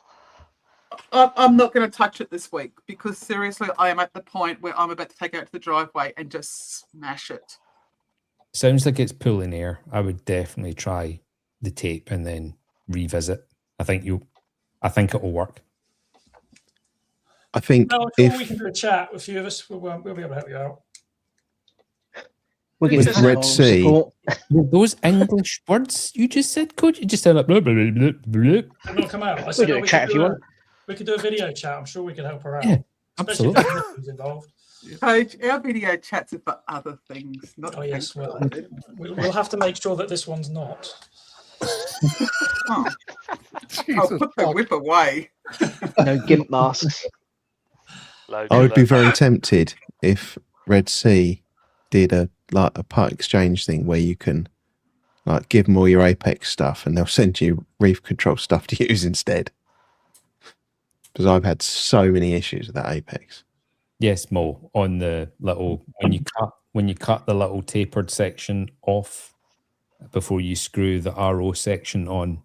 I'm not going to touch it this week because seriously, I am at the point where I'm about to take it out to the driveway and just smash it. Sounds like it's pulling air. I would definitely try the tape and then revisit. I think it'll work. I think if we can do a chat with a few of us, we'll be able to help you out. We'll With get Red Sea. Those English words you just said, Coach, you just said like blah, blah, blah, blah, blah. They're not come out. I We'll said, do a chat if you want. We could do a video chat. I'm sure we could help her out. Yeah, Especially absolutely. if there's involved. Coach, our video chats are for other things, not. Oh yes, well, we'll have to make sure that this one's not. Oh. I'll put the whip away. No GIMP masks. I would be very tempted if Red Sea did a part exchange thing where you can like give them all your Apex stuff and they'll send you reef control stuff to use instead. Because I've had so many issues with that Apex. Yes, Mo, on the little when you cut the little tapered section off before you screw the RO section on.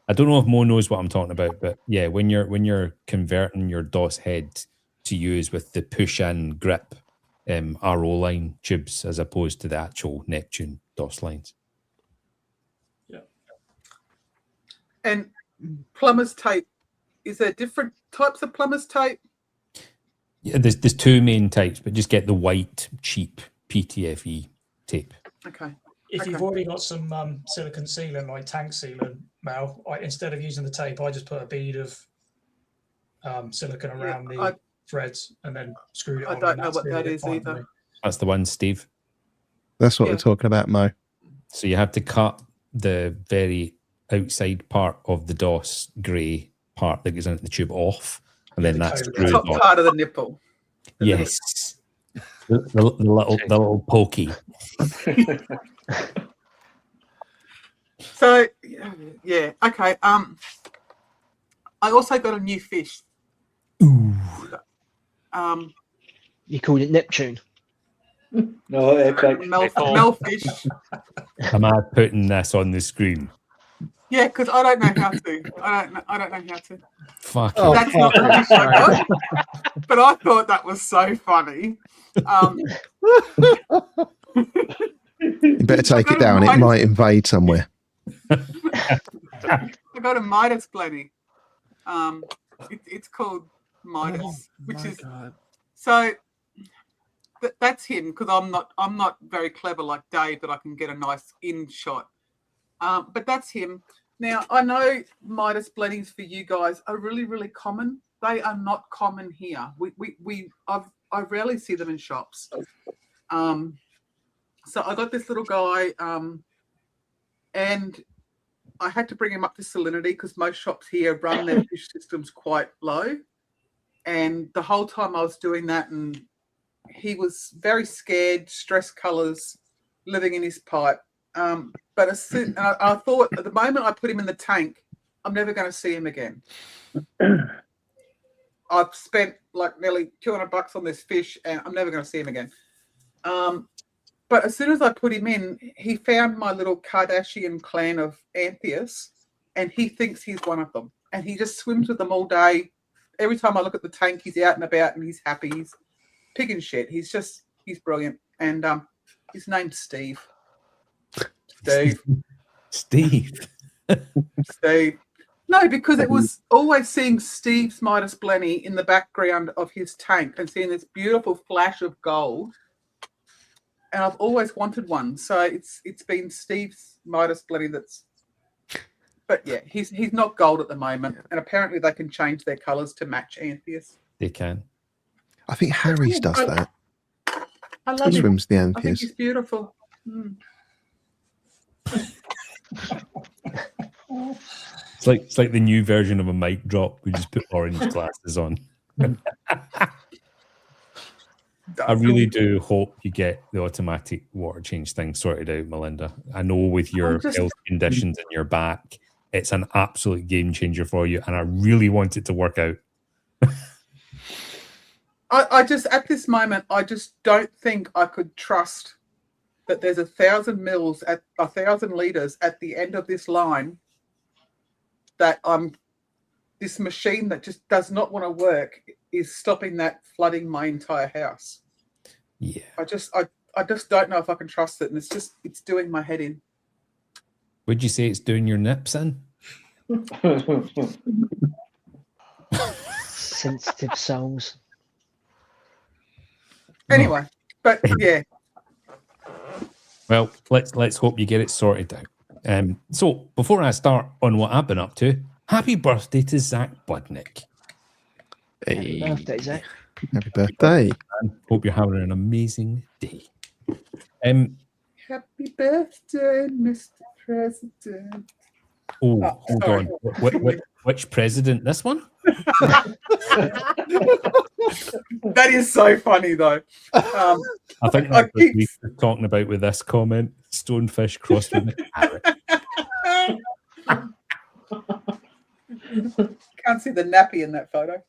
I don't know if Mo knows what I'm talking about, but yeah, when you're converting your DOS head to use with the push-in grip RO line tubes as opposed to the actual Neptune DOS lines. Yeah. And plumber's tape, is there different types of plumber's tape? Yeah, there's 2 main types, but just get the white, cheap PTFE tape. Okay. If you've already got some silicone sealant, like tank sealant, Mal, instead of using the tape, I just put a bead of silicone around the threads and then screwed it on. I don't know what that is either. That's the one, Steve. That's what we're talking about, Mo. So you have to cut the very outside part of the DOS grey part that goes into the tube off, and then that's the top part of the nipple. Yes. The little pokey. So yeah, okay. I also got a new fish. Ooh. You called it Neptune. No, Apex. Melfish. Am I putting this on the screen? Yeah, because I don't know how to. I don't know how to. Fuck. That's not the fish I got. But I thought that was so funny. You better take it down. It might invade somewhere. I got a Midas Blenny. It's called Midas, which is God. so. That's him because I'm not very clever like Dave that I can get a nice in shot. But that's him. Now I know Midas Blennings for you guys are really, really common. They are not common here. I rarely see them in shops. So I got this little guy, and I had to bring him up to salinity because most shops here run their fish systems quite low. And the whole time I was doing that, and he was very scared, stress colours, living in his pipe. But I thought at the moment I put him in the tank, I'm never going to see him again. I've spent like nearly $200 on this fish, and I'm never going to see him again. But as soon as I put him in, he found my little Kardashian clan of Antheus, and he thinks he's one of them. And he just swims with them all day. Every time I look at the tank, he's out and about, and he's happy. He's pig in shit. He's brilliant. And his name's Steve. Steve. Steve. Steve. No, because it was always seeing Steve's Midas Blenny in the background of his tank and seeing this beautiful flash of gold. And I've always wanted one. So it's been Steve's Midas Blenny that's... But yeah, he's not gold at the moment. And apparently they can change their colours to match Antheus. They can. I think Harry's does that. I love He him. swims the I think Antheus. he's beautiful. Mm. It's like the new version of a mic drop. We just put orange glasses on. I really do hope you get the automatic water change thing sorted out, Melinda. I know with your health conditions in your back, it's an absolute game changer for you, and I really want it to work out. I just, at this moment, I just don't think I could trust that there's 1,000 mils at 1,000 liters at the end of this line. That this machine that just does not want to work is stopping that flooding my entire house. Yeah, I just don't know if I can trust it, and it's doing my head in. Would you say it's doing your nips in? Sensitive souls. Anyway, but yeah. Well, let's hope you get it sorted out. So before I start on what I've been up to, happy birthday to Zach Budnick. Happy birthday, Zach. Happy birthday. Hope you're having an amazing day. Happy birthday, Mr. President. Oh, hold sorry. on. Which president? This one? That is so funny, though. I think that's what we were talking about with this comment. Stonefish crossed with a carrot. Can't see the nappy in that photo.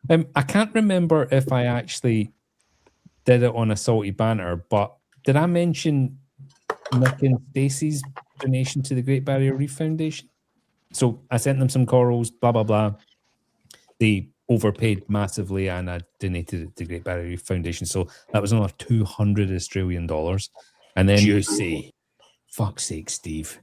I can't remember if I actually did it on a Salty Banter, but did I mention Nick and Stacey's donation to the Great Barrier Reef Foundation? So I sent them some corals, blah, blah, blah. They overpaid massively and I donated it to the Great Barrier Reef Foundation. So that was another 200 Australian dollars. And then you say, fuck's sake, Steve.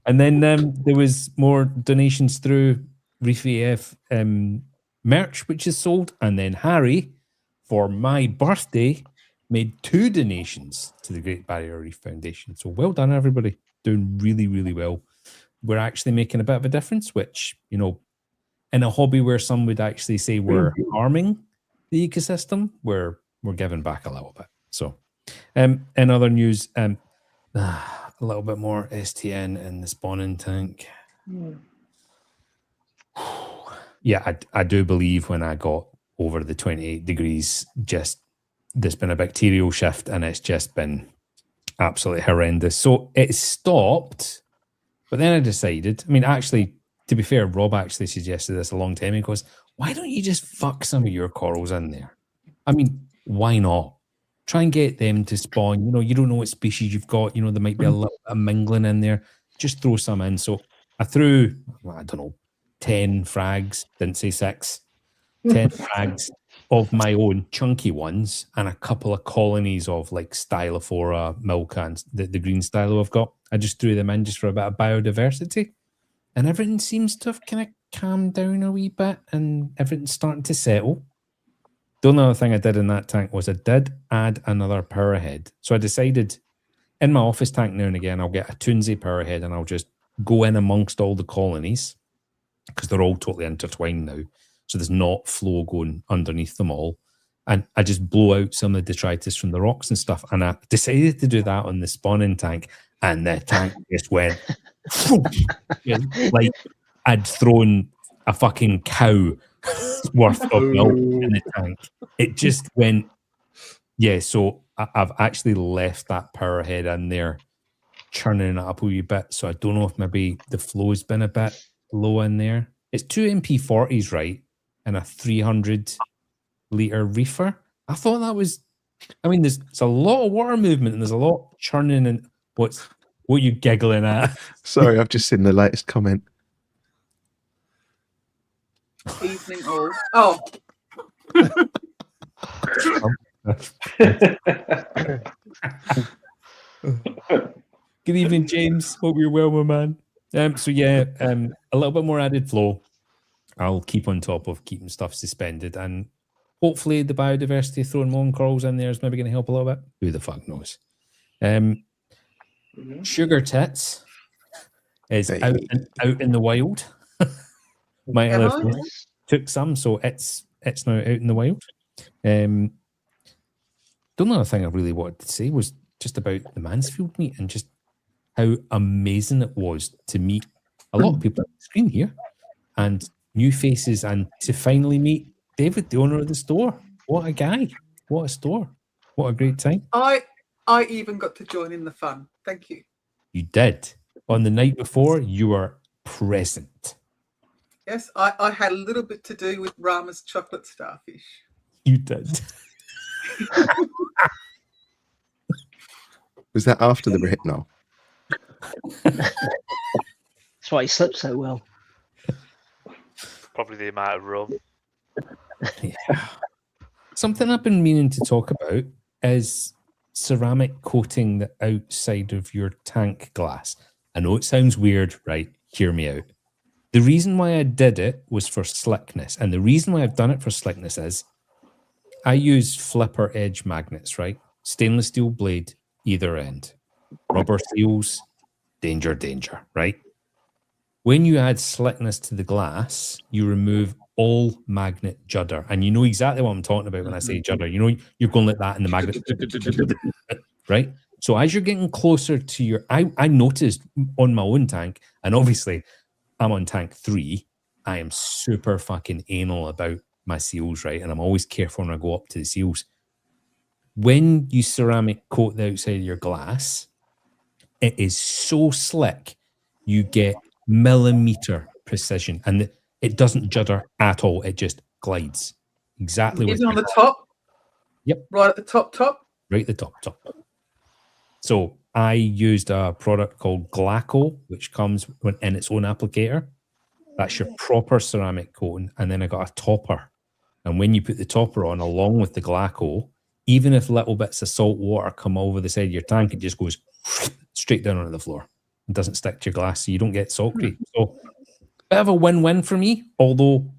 And then there was more donations through Reef AF merch, which is sold. And then Harry, for my birthday, made 2 donations to the Great Barrier Reef Foundation. So well done, everybody. Doing really, really well. We're actually making a bit of a difference, which, you know, in a hobby where some would actually say we're harming the ecosystem, we're giving back a little bit. So in other news, a little bit more STN in the spawning tank. Yeah, I do believe when I got over the 28 degrees, just there's been a bacterial shift and it's just been absolutely horrendous. So it stopped, but then I decided, I mean, actually, to be fair, Rob actually suggested this a long time ago, goes, why don't you just fuck some of your corals in there? I mean, why not? Try and get them to spawn. You know, you don't know what species you've got. You know, there might be a little bit of mingling in there. Just throw some in. So I threw, well, I don't know, 10 frags, didn't say 6, 10 frags of my own chunky ones and a couple of colonies of like Stylophora, Milka, and the green stylo I've got. I just threw them in just for a bit of biodiversity. And everything seems to have kind of calmed down a wee bit and everything's starting to settle. The only other thing I did in that tank was I did add another power head. So I decided in my office tank now and again, I'll get a Toonsy power head and I'll just go in amongst all the colonies because they're all totally intertwined now. So there's not flow going underneath them all. And I just blow out some of the detritus from the rocks and stuff. And I decided to do that on the spawning tank. And the tank just went like I'd thrown a fucking cow worth of milk in the tank. It just went, yeah. So I've actually left that power head in there, churning it up a wee bit. So I don't know if maybe the flow's been a bit low in there. It's 2 MP40s, right? And a 300 litre reefer. I thought that was, I mean, there's a lot of water movement and there's a lot churning. And what are you giggling at? Sorry, I've just seen the latest comment. Evening all. Oh. Good evening, James. Hope you're well, my man. So yeah, a little bit more added flow. I'll keep on top of keeping stuff suspended, and hopefully the biodiversity throwing more corals in there is maybe going to help a little bit. Who the fuck knows? Sugar Tits is out in the wild. My elephant took some, so it's now out in the wild. The only other thing I really wanted to say was just about the Mansfield meet and just how amazing it was to meet a lot of people on the screen here and new faces, and to finally meet David, the owner of the store. What a guy. What a store. What a great time. I even got to join in the fun. Thank you. You did. On the night before, you were present. Yes, I had a little bit to do with Rama's chocolate starfish. You did. Was that after the rehypnol? That's why he slept so well. Probably the amount of rum. Yeah. Something I've been meaning to talk about is ceramic coating the outside of your tank glass. I know it sounds weird, right? Hear me out. The reason why I did it was for slickness. And the reason why I've done it for slickness is I use flipper edge magnets, right? Stainless steel blade, either end. Rubber seals, danger, danger, right? When you add slickness to the glass, you remove all magnet judder. And you know exactly what I'm talking about when I say judder. You know, you're going like that in the magnet, right? So as you're getting closer to your... I noticed on my own tank, and obviously I'm on tank 3, I am super fucking anal about my seals, right? And I'm always careful when I go up to the seals. When you ceramic coat the outside of your glass, it is so slick, you get millimeter precision, and it doesn't judder at all. It just glides exactly. Even on the top? Yep. Right at the top? Right at the top. So I used a product called Glaco, which comes in its own applicator. That's your proper ceramic coating. And then I got a topper. And when you put the topper on along with the Glaco, even if little bits of salt water come over the side of your tank, it just goes straight down onto the floor. It doesn't stick to your glass, so you don't get salt creep. So bit of a win-win for me. Although,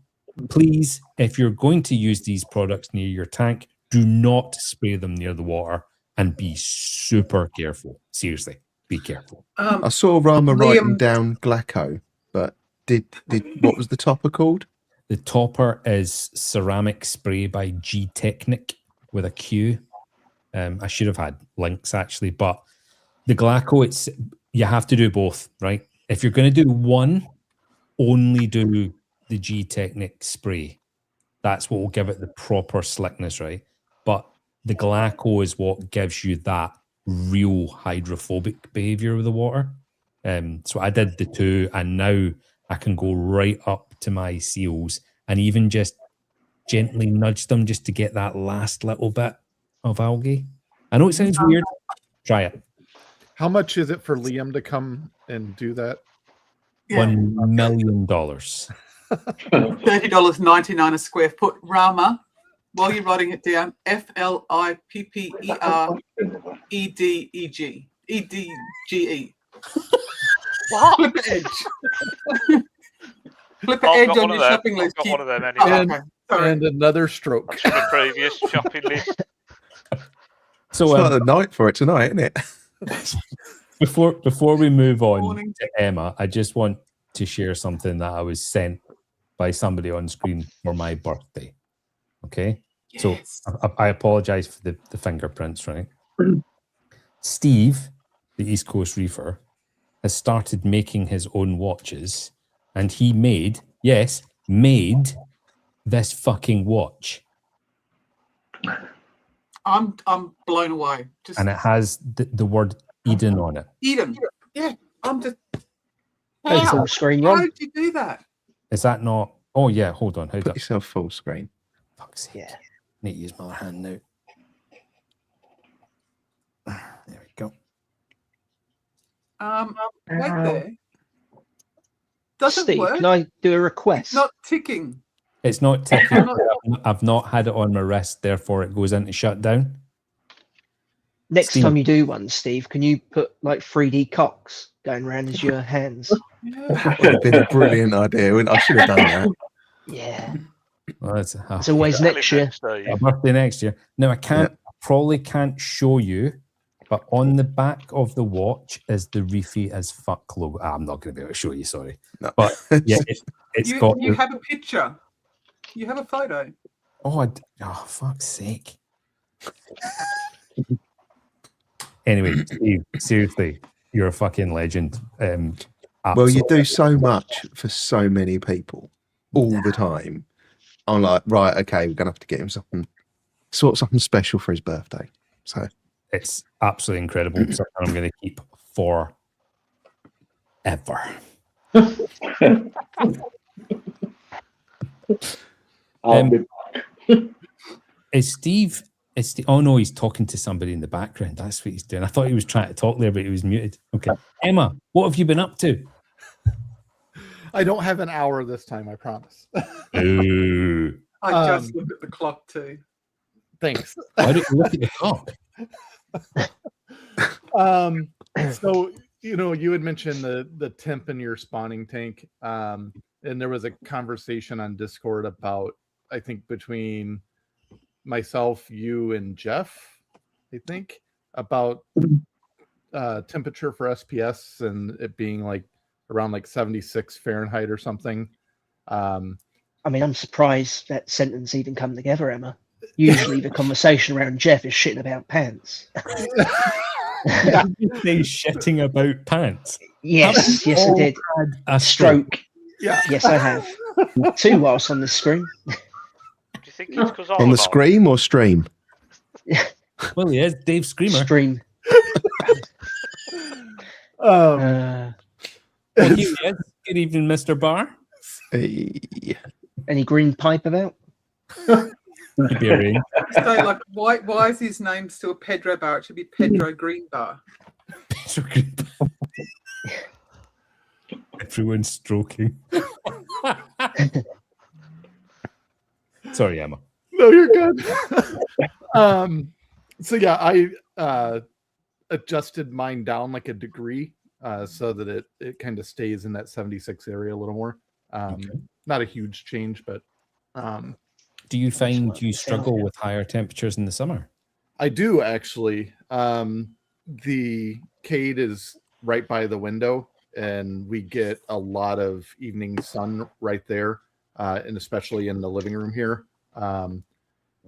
please, if you're going to use these products near your tank, do not spray them near the water and be super careful. Seriously, be careful. I saw Rama writing down Glaco, but did what was the topper called? The topper is ceramic spray by G Technic with a Q. I should have had links actually, but the Glaco, you have to do both, right? If you're going to do one, only do the G Technic spray. That's what will give it the proper slickness, right? But the Glaco is what gives you that real hydrophobic behavior of the water. So I did the two, and now I can go right up to my seals and even just gently nudge them just to get that last little bit of algae. I know it sounds weird. Try it. How much is it for Liam to come and do that? $1 million. $30.99 a square foot. Rama, while you're writing it down, FLIPPEREDEGE. EDGE. What? Flip it edge. Flip it edge on your shopping list. I've got one of them anyway. And another stroke. That's from the previous shopping list. So it's not the night for it tonight, isn't it? Before we move on to Emma, I just want to share something that I was sent by somebody on screen for my birthday. Okay? Yes. So I apologize for the fingerprints, right? Steve, the East Coast Reefer, has started making his own watches, and he made this fucking watch. I'm blown away. And it has the word Eden on it. Eden. Yeah. I'm just... Full screen, How did you do that? Is that not... Oh, yeah, hold on. Put yourself full screen. Fuck's sake. Yeah. Need to use my hand now. There we go. Right there. Doesn't Steve, work. can I do a request? It's not ticking. It's not ticking. I've not had it on my wrist, therefore it goes into shutdown. Next Steve. time you do one, Steve, can you put like 3D cocks going around as your hands? That would have been a brilliant idea. I should have done that. Yeah. Well, it's always next year. A birthday next year. Now I can't. I probably can't show you, but on the back of the watch is the Reefy as fuck logo. I'm not going to be able to show you. Sorry, no. But yeah, it's got. You have a picture. You have a photo. Oh, fuck's sake. Anyway, Steve, seriously, you're a fucking legend. Well, you do so much for so many people all the time. I'm like, right, okay, we're gonna have to get him something special for his birthday. So it's absolutely incredible. Something I'm going to keep forever. Is Steve? Oh no, he's talking to somebody in the background. That's what he's doing. I thought he was trying to talk there, but he was muted. Okay, Emma, what have you been up to? I don't have an hour this time, I promise. Ooh. I just looked at the clock too. Thanks. Why don't you look at the clock? So you had mentioned the temp in your spawning tank, and there was a conversation on Discord about, I think, between myself, you, and Jeff, I think, about temperature for SPS and it being like around like 76 Fahrenheit or something. I mean, I'm surprised that sentence even come together, Emma. Usually the conversation around Jeff is shitting about pants. Did you say shitting about pants? Yes, I did. A stroke. Yeah. Yes, I have. 2 whilst on the screen. Do you think it's because on the scream or stream? Well, he is Dave Screamer. Stream. Thank you, yes. Good evening, Mr. Barr. Hey. Any green pipe about? So, like, why is his name still Pedro Bar? It should be Pedro Green Bar. Pedro Green Bar. Everyone's stroking. Sorry, Emma. No, you're good. So yeah, I adjusted mine down like a degree so that it kind of stays in that 76 area a little more. Okay. Not a huge change, but do you find you struggle with higher temperatures in the summer? I do, actually. The Cade is right by the window, and we get a lot of evening sun right there, and especially in the living room here.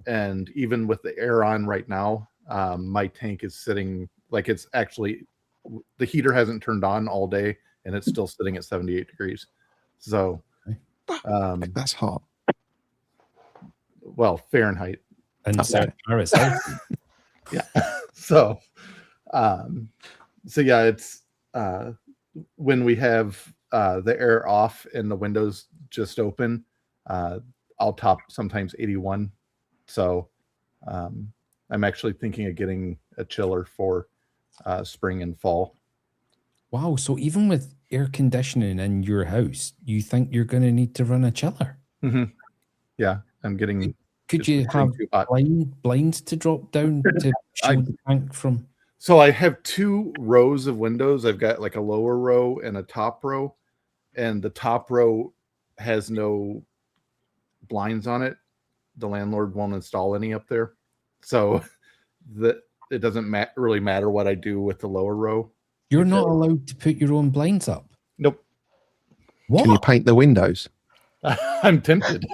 And even with the air on right now, my tank is sitting like it's actually, the heater hasn't turned on all day, and it's still sitting at 78 degrees. So that's hot. Well, Fahrenheit. And Paris. Yeah. So yeah, it's when we have the air off and the windows just open, I'll top sometimes 81. So I'm actually thinking of getting a chiller for spring and fall. Wow. So even with air conditioning in your house, you think you're going to need to run a chiller? Mm-hmm. Yeah, I'm getting. Could you have blinds to drop down to shield the tank from? So I have 2 rows of windows. I've got like a lower row and a top row, and the top row has no blinds on it. The landlord won't install any up there, so that it doesn't really matter what I do with the lower row. You're not allowed to put your own blinds up. Nope. What? Can you paint the windows? I'm tempted.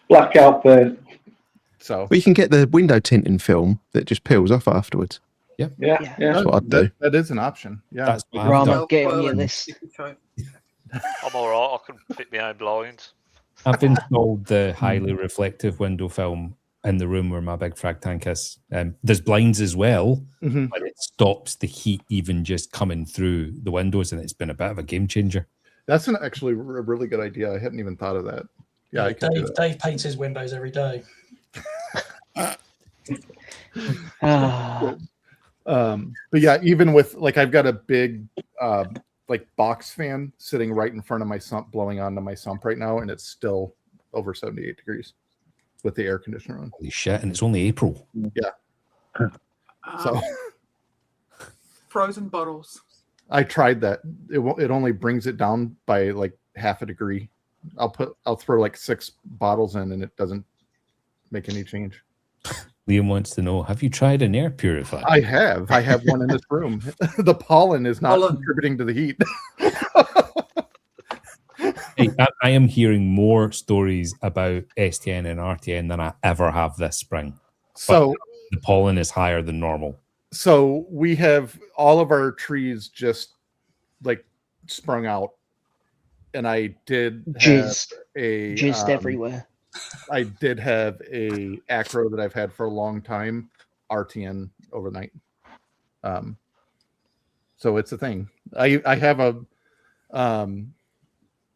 Blackout paint. So well, you can get the window tinting film that just peels off afterwards. Yep. Yeah. That's what I'd do. That is an option. Yeah. That's Rama, get on your list. I'm all right. I can fit my own blinds. I've installed the highly reflective window film in the room where my big frag tank is. There's blinds as well, but it stops the heat even just coming through the windows, and it's been a bit of a game changer. That's actually a really good idea. I hadn't even thought of that. Yeah, Dave paints his windows every day. But yeah, even with like I've got a big like box fan sitting right in front of my sump, blowing onto my sump right now, and it's still over 78 degrees with the air conditioner on. Holy shit! And it's only April. Yeah. So frozen bottles. I tried that. It only brings it down by like half a degree. I'll throw like 6 bottles in, and it doesn't make any change. Liam wants to know: have you tried an air purifier? I have one in this room. The pollen is not contributing to the heat. Hey, I am hearing more stories about STN and RTN than I ever have this spring. So the pollen is higher than normal. So we have all of our trees just like sprung out, and I did have jizzed everywhere. I did have a acro that I've had for a long time, RTN overnight. So it's a thing. I have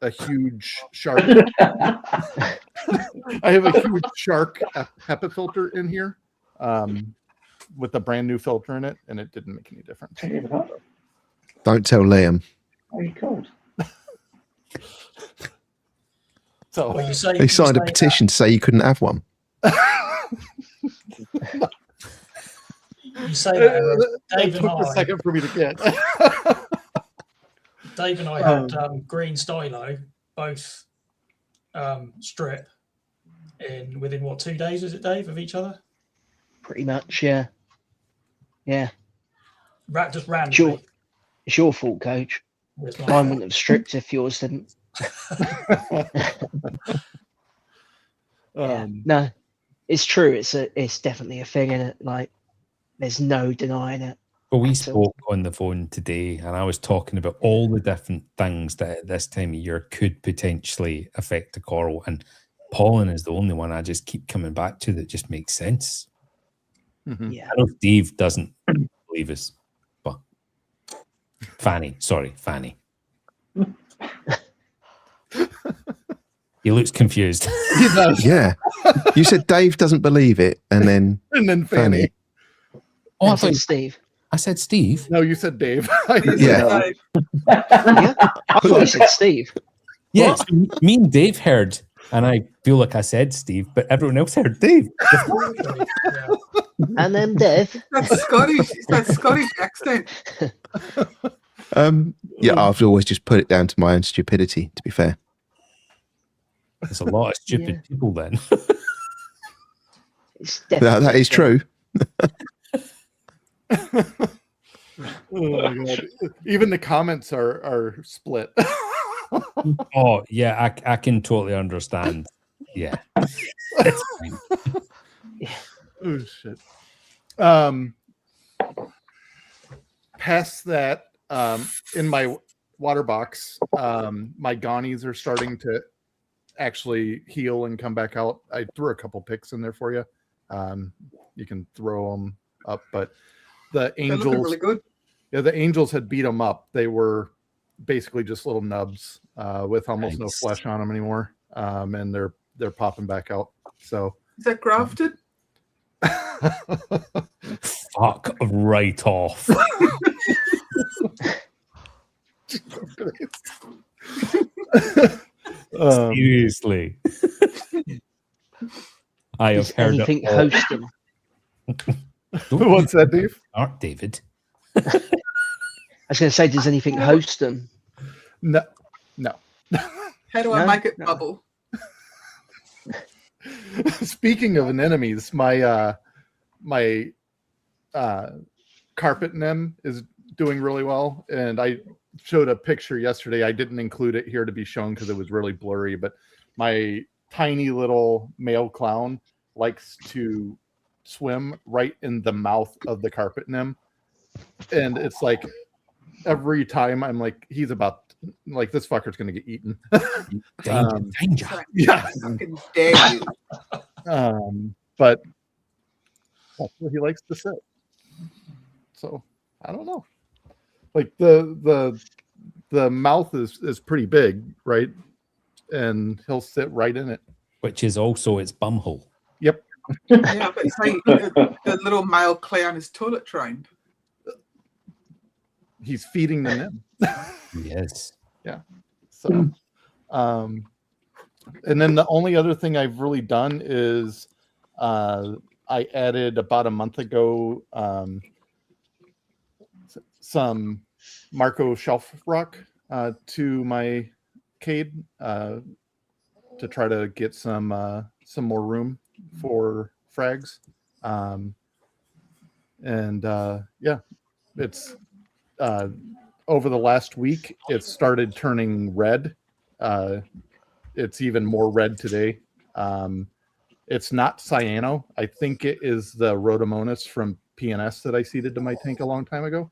a huge shark. I have a huge shark HEPA filter in here, with a brand new filter in it, and it didn't make any difference. Don't tell Liam. Are you cold? So Well, they signed a petition to say you couldn't have one. You say that, Dave took and a I. second for me to get. Dave and I had green stylo, both strip within what, 2 days was it, Dave, of each other? Pretty much, yeah. Yeah. Just randomly. It's your fault, Coach. Mine wouldn't have stripped if yours didn't. No, it's true. It's definitely a thing, and like, there's no denying it. Well, we spoke on the phone today, and I was talking about all the different things that at this time of year could potentially affect the coral, and pollen is the only one I just keep coming back to that just makes sense. Mm-hmm. Yeah. I know Steve doesn't believe us, but Fanny. He looks confused. He does. Yeah. You said Dave doesn't believe it, and then Fanny. Oh, I said thought Steve. I said Steve. No, you said Dave. Yeah. Yeah, I thought you said Steve. Yes, me and Dave heard, and I feel like I said Steve, but everyone else heard Dave. And then Dave. That's Scottish. It's that Scottish accent. Yeah, I've always just put it down to my own stupidity, to be fair. There's a lot of stupid people then. That is true. Oh my God. Even the comments are split. Oh yeah, I can totally understand. Yeah. It's fine. Oh shit. Past that, in my water box, my Ghanies are starting to actually heal and come back out. I threw a couple picks in there for you. You can throw them up, but the angels, They're looking really good. Yeah, the angels had beat them up. They were basically just little nubs with almost no flesh on them anymore, and they're popping back out. So is that grafted? Fuck right off. Seriously. I have heard anything hosting. What's that, Dave? Art David. I was going to say, does anything host them? No. How do I make it bubble? Speaking of anemones, my carpet nem is doing really well, and I showed a picture yesterday. I didn't include it here to be shown because it was really blurry, but my tiny little male clown likes to swim right in the mouth of the carpet nem, and it's like every time I'm like, he's about like, this fucker's gonna get eaten. Danger. Yeah. Fucking dare you. But that's where he likes to sit. So I don't know. Like the mouth is pretty big, right? And he'll sit right in it. Which is also its bumhole. Yep. Yeah, but say the little male clown is toilet trained. He's feeding the nymph. Yes. Yeah. So And then the only other thing I've really done is I added about a month ago some Marco shelf rock to my cade to try to get some more room for frags. Yeah, it's over the last week, it started turning red. It's even more red today. It's not cyano. I think it is the Rhodomonas from PNS that I seeded to my tank a long time ago.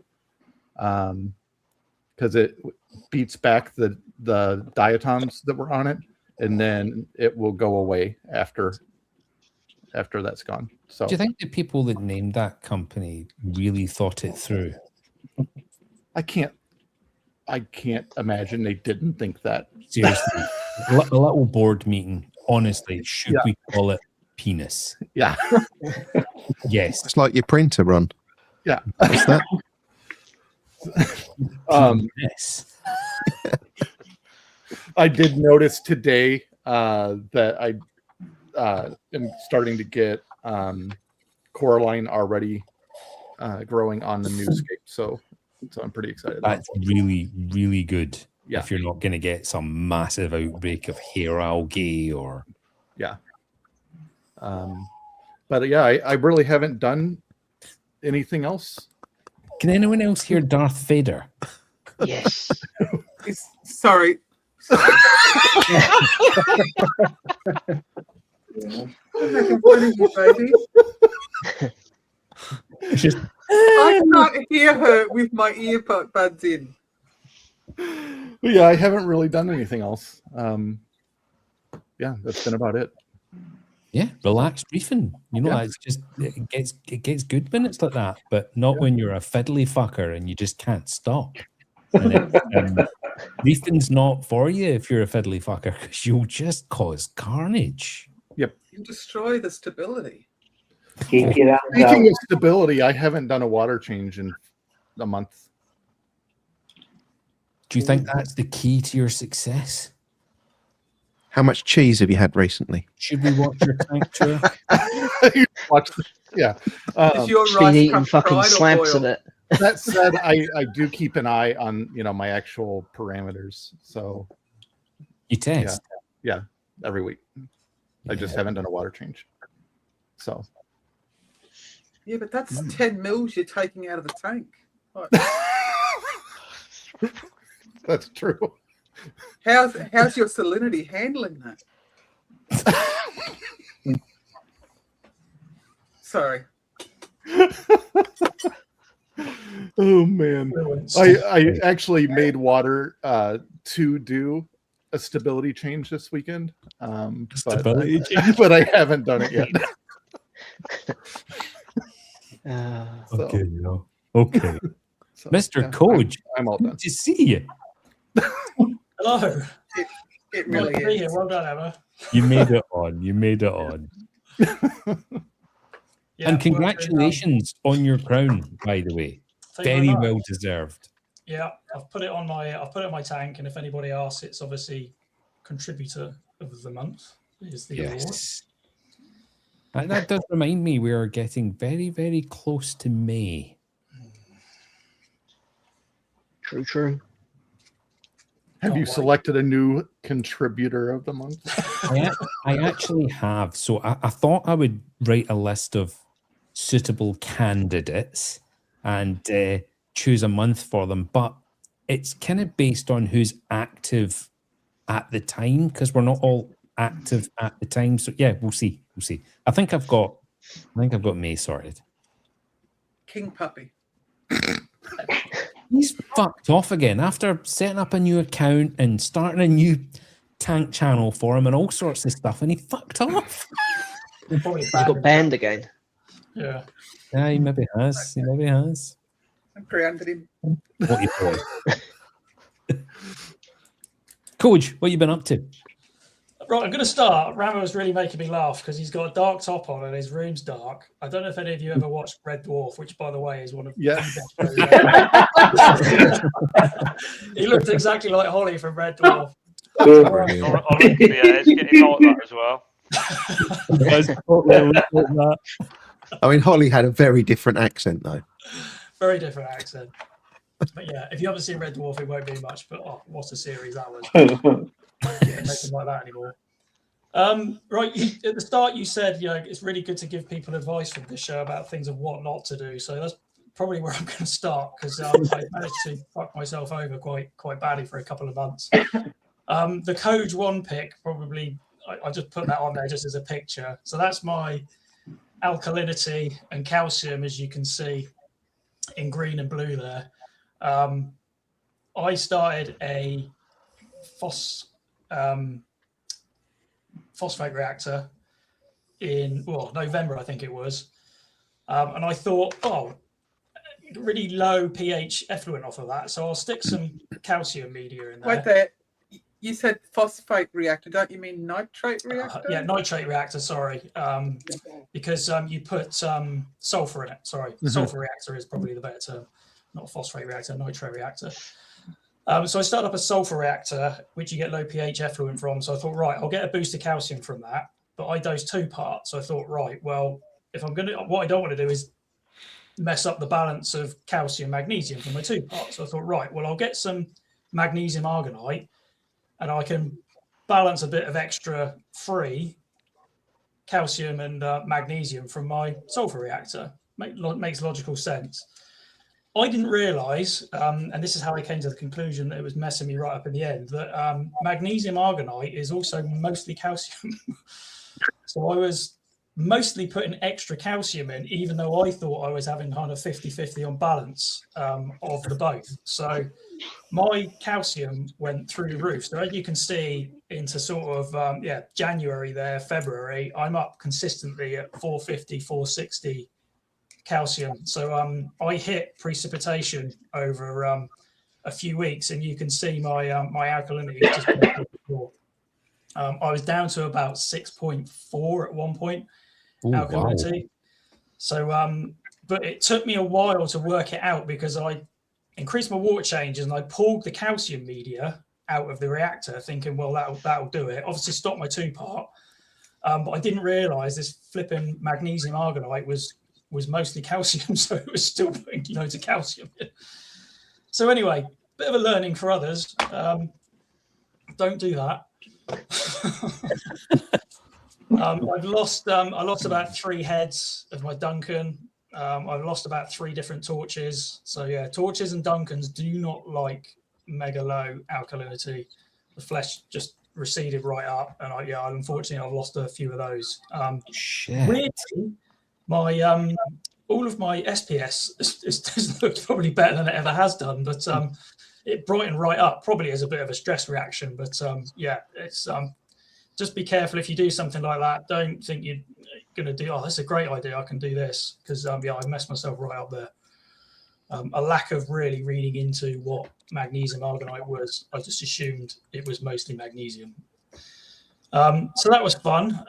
Because it beats back the diatoms that were on it, and then it will go away after that's gone. So, do you think the people that named that company really thought it through? I can't imagine they didn't think that. Seriously, a little board meeting. Honestly, should we call it penis? Yeah. Yes. It's like your printer, Ron. Yeah. What's that? Yes. I did notice today that I am starting to get coralline already growing on the new scape. So I'm pretty excited. That's really, really good. Yeah. If you're not going to get some massive outbreak of hair algae or. Yeah. But yeah, I really haven't done anything else. Can anyone else hear Darth Vader? Yes. Sorry. I can't hear her with my earbuds in. Yeah, I haven't really done anything else. Yeah, that's been about it. Yeah, relaxed reefing. You know, it's just it gets good when it's like that, but not when you're a fiddly fucker and you just can't stop. And reefing's not for you if you're a fiddly fucker, because you'll just cause carnage. Yep. You destroy the stability. Keep your hands Speaking out. of stability, I haven't done a water change in a month. Do you think that's the key to your success? How much cheese have you had recently? Should we watch your tank tour? Yeah. Is your Been rice eating cup fucking fried or slabs of boiled? it. That said, I do keep an eye on my actual parameters. So You test. Yeah, every week. I just haven't done a water change. So Yeah, but that's 10 mils you're taking out of the tank. Like, that's true. how's your salinity handling that? Sorry. Oh man, I actually made water to do a stability change this weekend. But I haven't done it yet. Okay, okay. So, Mr. yeah, Coach, I'm all done. good to see you. Hello. It really Well, is. well done, Emma. You made it on. You made it on. Yeah, And congratulations on your crown, by the way. Thank you Very much. well deserved. Yeah, I've put it on my tank, and if anybody asks, it's obviously contributor of the month is the award. Yes. And that does remind me we are getting very, very close to May. True. Have you selected a new contributor of the month? I actually have. So I thought I would write a list of suitable candidates and choose a month for them. But it's kind of based on who's active at the time, because we're not all active at the time. So yeah, we'll see. We'll see. I think I've got May sorted. King Puppy. He's fucked off again after setting up a new account and starting a new tank channel for him and all sorts of stuff, and he fucked off. He probably He got banned again. Yeah. Yeah, he maybe has. He maybe has. I grounded him. What you doing? Coach, what you been up to? Right, I'm going to start. Rama was really making me laugh because he's got a dark top on and his room's dark. I don't know if any of you ever watched Red Dwarf, which, by the way, is one of the best shows ever. He looked exactly like Holly from Red Dwarf. Brilliant. I reckon the air's getting like that as well. I mean, Holly had a very different accent, though. Very different accent. But yeah, if you haven't seen Red Dwarf, it won't be much. But oh, what a series that was! Yeah, nothing like that anymore. Right, at the start you said, it's really good to give people advice from this show about things of what not to do. So that's probably where I'm going to start, because I managed to fuck myself over quite badly for a couple of months. The Code 1 pick, probably, I just put that on there just as a picture. So that's my alkalinity and calcium, as you can see in green and blue there. I started a phosphate reactor in November, I think it was, and I thought, really low pH effluent off of that, so I'll stick some calcium media in there. Wait there, you said phosphate reactor, don't you mean nitrate reactor? Yeah, nitrate reactor, sorry, because you put sulfur in it. Sorry, sulfur reactor is probably the better term, not phosphate reactor, nitrate reactor. So I started up a sulfur reactor, which you get low pH effluent from. So I thought, right, I'll get a boost of calcium from that, but I dose 2 parts. So I thought, right, well, what I don't want to do is mess up the balance of calcium magnesium from my 2 parts. So I thought, right, well, I'll get some magnesium argonite, and I can balance a bit of extra free calcium and magnesium from my sulfur reactor. Makes logical sense. I didn't realise, and this is how I came to the conclusion that it was messing me right up in the end, that magnesium argonite is also mostly calcium. So I was mostly putting extra calcium in, even though I thought I was having kind of 50-50 on balance of the both. So my calcium went through the roof. So as you can see into sort of, January there, February, I'm up consistently at 450, 460 calcium. So I hit precipitation over a few weeks, and you can see my alkalinity just I was down to about 6.4 at one point. Ooh, alkalinity. Wow. So but it took me a while to work it out, because I increased my water changes and I pulled the calcium media out of the reactor, thinking, well, that'll do it. Obviously stopped my 2-part, but I didn't realize this flipping magnesium argonite was mostly calcium, so it was still putting loads of calcium in. So anyway, bit of a learning for others. Don't do that. I lost about 3 heads of my Duncan. I've lost about 3 different torches. So yeah, torches and Duncans do not like mega low alkalinity. The flesh just receded right up, and unfortunately I've lost a few of those. Weirdly, my all of my SPS has looked probably better than it ever has done, but it brightened right up, probably as a bit of a stress reaction. But it's just be careful if you do something like that. Don't think you're going to do, that's a great idea, I can do this, because I messed myself right up there. A lack of really reading into what magnesium argonite was. I just assumed it was mostly magnesium. So that was fun.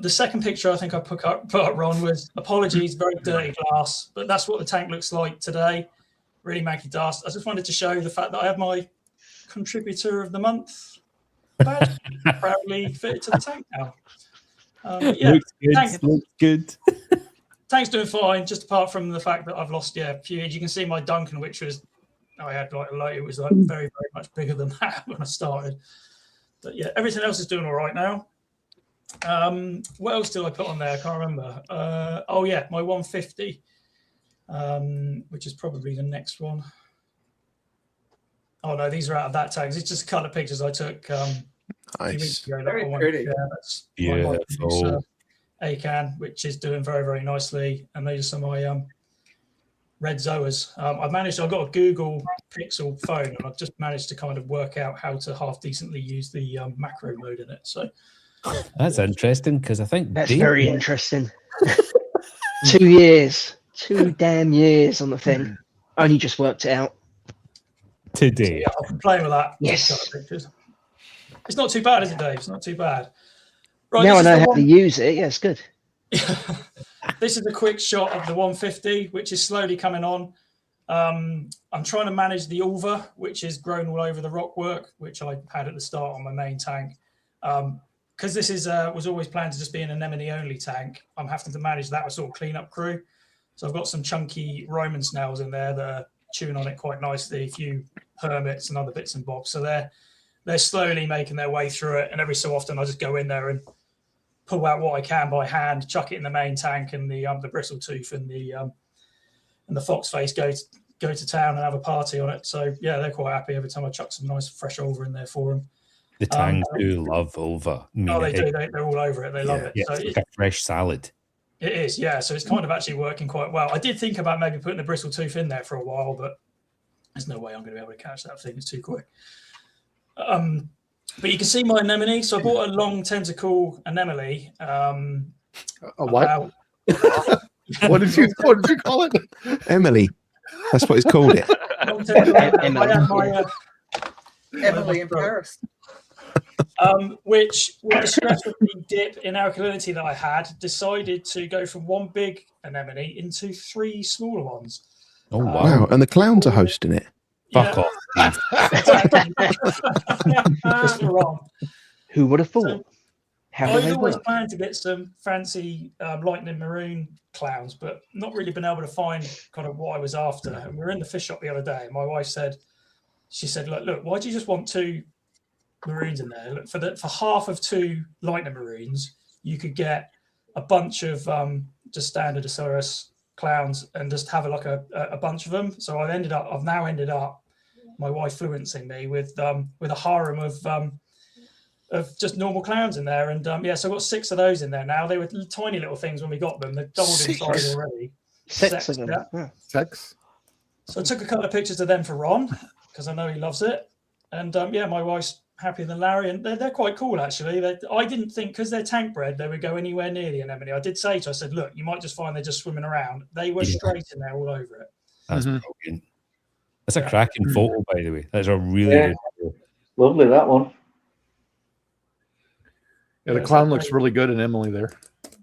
The second picture I think I put up, Ron, was, apologies, very dirty glass, but that's what the tank looks like today. Really manky dust. I just wanted to show the fact that I have my contributor of the month badge proudly fitted to the tank now. Looks good. Tank's doing fine, just apart from the fact that I've lost a few. You can see my Duncan, which was, I had it was like very, very much bigger than that when I started. But yeah, everything else is doing all right now. What else did I put on there? I can't remember. My 150, which is probably the next one. Oh no, these are out of that tag. It's just a couple of pictures I took a few weeks ago. Very pretty. That's beautiful. Acan, which is doing very, very nicely. And these are some of my red zoas. I've got a Google Pixel phone, and I've just managed to kind of work out how to half decently use the macro mode in it. So that's interesting, because I think that's very interesting. 2 years, 2 damn years on the thing. Only just worked it out today. Yeah, I've been playing with that. Yes. It's not too bad, is it, Dave? It's not too bad. Right, now I know how to use it. Yeah, it's good. This is a quick shot of the 150, which is slowly coming on. I'm trying to manage the ulva, which is grown all over the rockwork, which I had at the start on my main tank. Because this was always planned to just be an anemone only tank, I'm having to manage that with sort of cleanup crew. So I've got some chunky Roman snails in there that are chewing on it quite nicely, a few hermits and other bits and bobs. So they're slowly making their way through it, and every so often I just go in there and pull out what I can by hand, chuck it in the main tank, and the bristletooth and the foxface go to town and have a party on it. So yeah, they're quite happy every time I chuck some nice fresh ulva in there for them. The tangs do love ulva. They do. They're all over it. They love it. Yeah, So it's like a fresh salad. It is, yeah. So it's kind of actually working quite well. I did think about maybe putting the bristletooth in there for a while, but there's no way I'm going to be able to catch that thing. It's too quick. But you can see my anemone. So I bought a long tentacle anemone. A what? What did you call it? Emily. That's what he's called it. Emily in Paris. Which, with the stress of the dip in alkalinity that I had, decided to go from one big anemone into 3 smaller ones. Oh, wow. Wow. And the clowns are hosting it. Fuck off, Steve. Who would have thought? So, I'd always planned to get some fancy lightning maroon clowns, but not really been able to find kind of what I was after. And we were in the fish shop the other day, and my wife said, look, why do you just want 2 maroons in there? Look, for half of 2 lightning maroons, you could get a bunch of just standard Asaurus clowns and just have a bunch of them. So I've now ended up my wife fluencing me with a harem of just normal clowns in there. And so I've got 6 of those in there now. They were tiny little things when we got them. They've doubled in size already. 6 of them. Yeah. 6. So I took a couple of pictures of them for Ron because I know he loves it. And my wife's happier than Larry, and they're quite cool actually. I didn't think, because they're tank bred, they would go anywhere near the anemone. I did say to her, I said, look, you might just find they're just swimming around. They were straight in there all over it. That's brilliant. That's a cracking photo, by the way. That's a really good photo. Lovely, that one. Yeah, the clown looks really good in Emily there.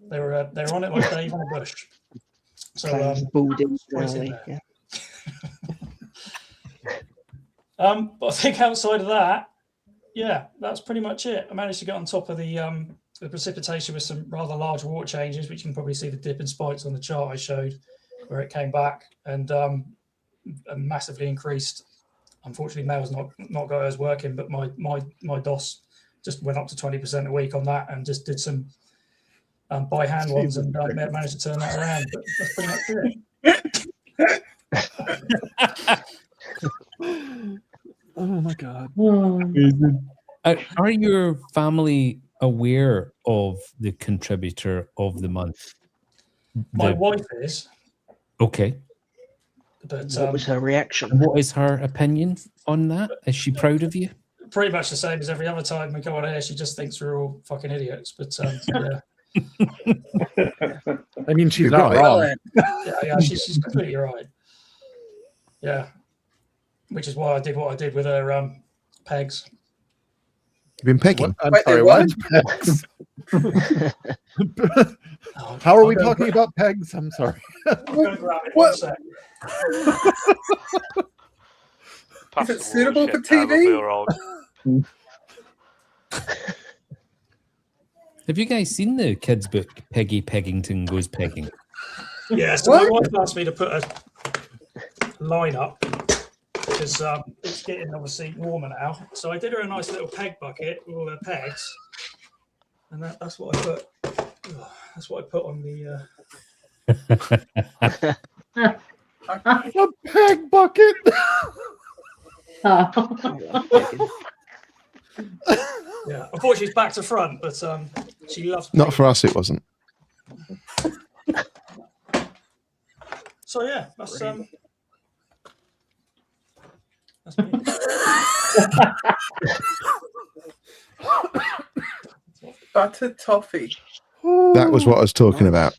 They were on it like Dave on a bush. So yeah. But I think outside of that, that's pretty much it. I managed to get on top of the precipitation with some rather large water changes, which you can probably see the dip and spikes on the chart I showed, where it came back and massively increased. Unfortunately, Mel's not got hers working, but my DOS just went up to 20% a week on that, and just did some by hand ones, and managed to turn that around. But that's pretty much it. Oh my God. Are your family aware of the contributor of the month? My wife is. Okay. But what was her reaction? What is her opinion on that? Is she proud of you? Pretty much the same as every other time we go on air. She just thinks we're all fucking idiots. But yeah. I mean, she's not wrong. Yeah, she's completely right. Yeah. Which is why I did what I did with her pegs. You've been pegging? I'm sorry, what? Pegs? How are we talking about pegs? I'm sorry. I'm going to grab it. What? 1 sec. Is it suitable for TV? Have you guys seen the kids' book, Peggy Peggington Goes Pegging? Yeah, so my wife asked me to put a line up because it's getting obviously warmer now. So I did her a nice little peg bucket with all her pegs, and that's what I put. That's what I put on the. A peg bucket. Yeah, unfortunately, it's back to front, but she loves. Not for us, it wasn't. So yeah, that's me. Buttered toffee. That was what I was talking about.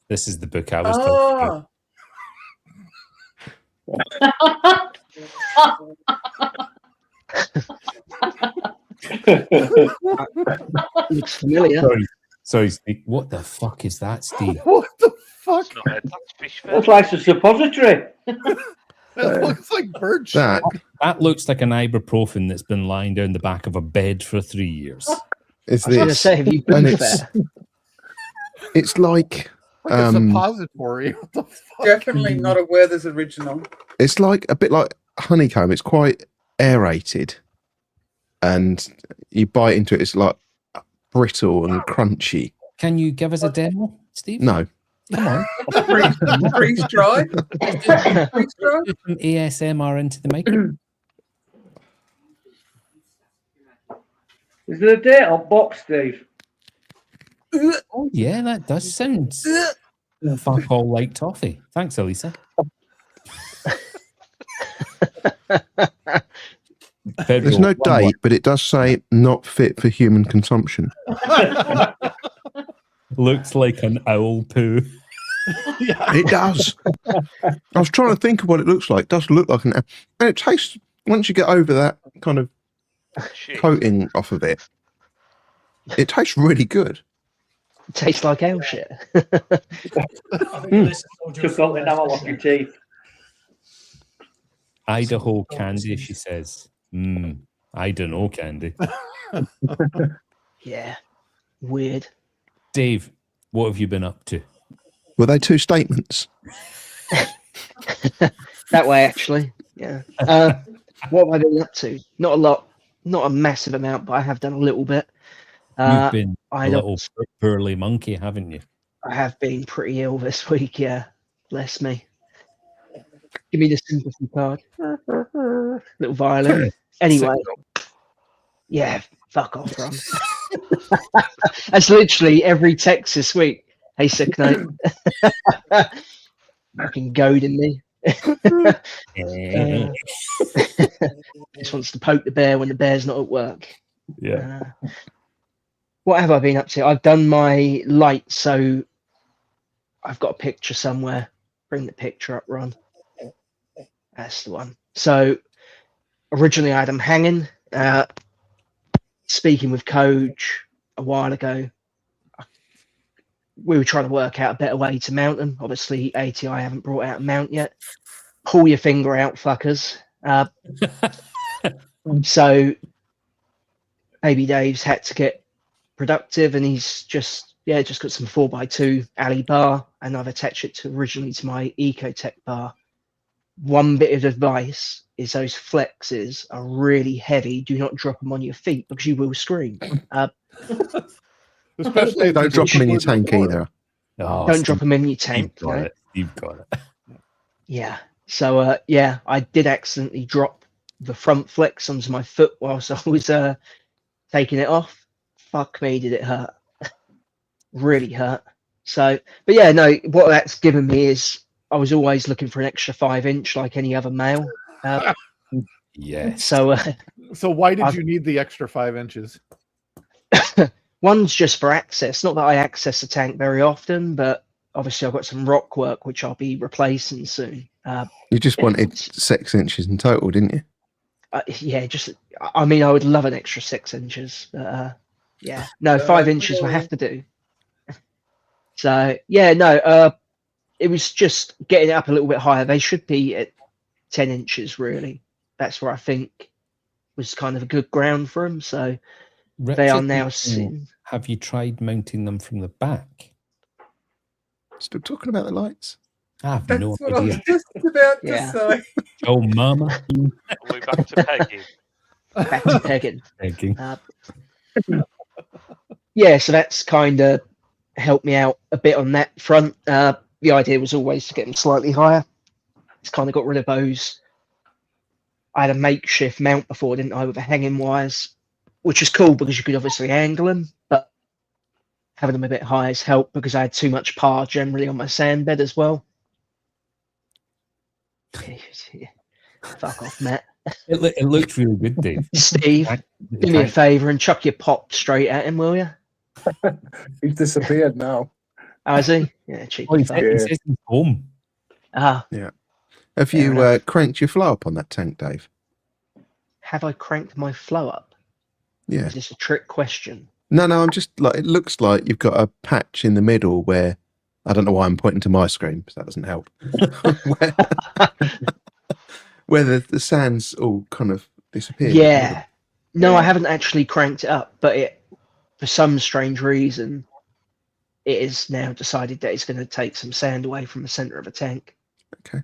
This is the book I was talking about. Looks familiar. Sorry, Steve. What the fuck is that, Steve? What the fuck? It's not head, that's fish feather. Looks like a suppository. It looks like bird shit. That looks like an ibuprofen that's been lying down the back of a bed for 3 years. It's I was going to this, say, have you and been it's there? it's like Like a suppository. What the fuck? Definitely not a Werther's original. it's like a bit like honeycomb. It's quite aerated, and you bite into it. It's like brittle and crunchy. Can you give us a demo, Steve? No, Come on. Freeze dry. Freeze dry. Do some ASMR into the mic. Is there a date on box, Steve? Oh, yeah, that does sound fuck all like toffee. Thanks, Elisa. there's no date, but it does say not fit for human consumption. Looks like an owl poo. Yeah, It does. I was trying to think of what it looks like. It does look like and it tastes. Once you get over that kind of Shit. coating off of it, it tastes really good. Tastes like owl shit. I think this is all Took just out the enamel off your teeth. Idaho candy, she says. I don't know candy. Yeah. Weird. Dave, what have you been up to? Were they two statements? That way, actually. Yeah. What have I been up to? Not a lot. Not a massive amount, but I have done a little bit. You've been I a don't- little burly monkey, haven't you? I have been pretty ill this week, yeah. Bless me. Give me the sympathy card. Little violin. Anyway. Yeah, fuck off, Ron. That's literally every text this week. Hey, sick note. Fucking goading me. Just wants to poke the bear when the bear's not at work. Yeah. What have I been up to? I've done my light, so I've got a picture somewhere. Bring the picture up, Ron. That's the one. So originally I had them hanging. Speaking with Coach a while ago, we were trying to work out a better way to mount them. Obviously, ATI haven't brought out a mount yet. Pull your finger out, fuckers. So Baby Dave's had to get productive, and he's just got some 4x2 alley bar, and I've attached it originally to my Ecotech bar. One bit of advice is those flexes are really heavy. Do not drop them on your feet because you will scream. especially Don't drop them in your tank either. Oh, Don't drop them in your tank. You've got no. it. You've got it. Yeah. So I did accidentally drop the front flex onto my foot whilst I was taking it off. Fuck me, did it hurt? Really hurt. So, but yeah, no. What that's given me is I was always looking for an extra 5-inch like any other male. Yes. So So why did you need the extra 5 inches? one's just for access. Not that I access the tank very often, but obviously I've got some rock work which I'll be replacing soon. You just wanted 6 inches in total, didn't you? Yeah, just I mean I would love an extra 6 inches. Yeah, no, 5 inches will have to do. So yeah, no, it was just getting it up a little bit higher. They should be at 10 inches really. That's where I think was kind of a good ground for them. So they are now sitting. Have you tried mounting them from the back? Still talking about the lights. I have That's no what I was idea. just about Yeah. to say. Oh, mama. We're back to pegging. Back to pegging. Pegging. Yeah, so that's kind of helped me out a bit on that front. The idea was always to get them slightly higher. It's kind of got rid of those. I had a makeshift mount before, didn't I, with the hanging wires, which is cool because you could obviously angle them, but having them a bit higher has helped because I had too much par generally on my sand bed as well. Fuck off, Matt. It looked really good, Dave. Steve, do me a favour and chuck your pop straight at him, will you? He's disappeared now. Oh, is he? Yeah, cheeky Oh, he fuck. says he's home. Ah, Have Fair you cranked your flow up on that tank, Dave? have I cranked my flow up? Yeah. Is this a trick question? No, I'm just like, it looks like you've got a patch in the middle where I don't know why I'm pointing to my screen, because that doesn't help. where the sand's all kind of disappeared. Yeah. No, I haven't actually cranked it up, but it, for some strange reason, it is now decided that it's going to take some sand away from the centre of a tank. Okay.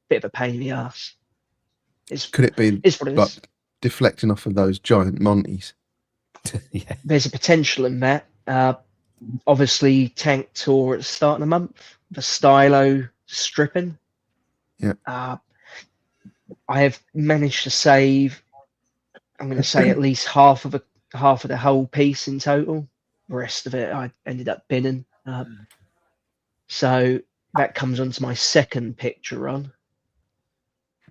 Bit of a pain in the ass. Could it be It's what it like is. deflecting off of those giant Monties? Yeah. There's a potential in that. Obviously, tank tour at the start of the month. The stylo stripping. Yeah. I have managed to save, I'm going to say, at least half of the whole piece in total. The rest of it I ended up binning. So that comes onto my second picture run.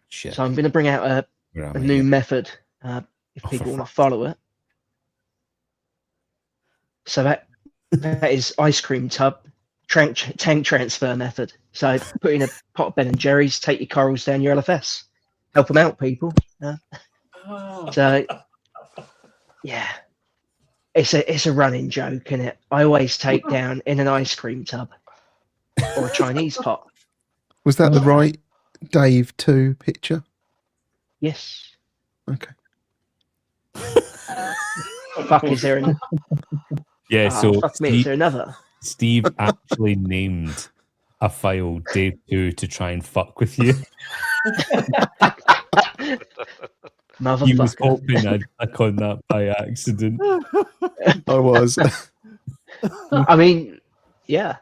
Shit. So I'm going to bring out a new method if people want to follow it. So that is ice cream tub tank transfer method. So put in a pot of Ben and Jerry's, take your corals down your LFS, help them out, people. So yeah, it's a running joke, isn't it? I always take down in an ice cream tub or a Chinese pot. Was that the right Dave 2 picture? Yes. Okay. Fuck, is there an... Yeah, so fuck me, is there another? Steve actually named a file Dave 2 to try and fuck with you. He was hoping I'd click on that by accident. I was. I mean, yeah.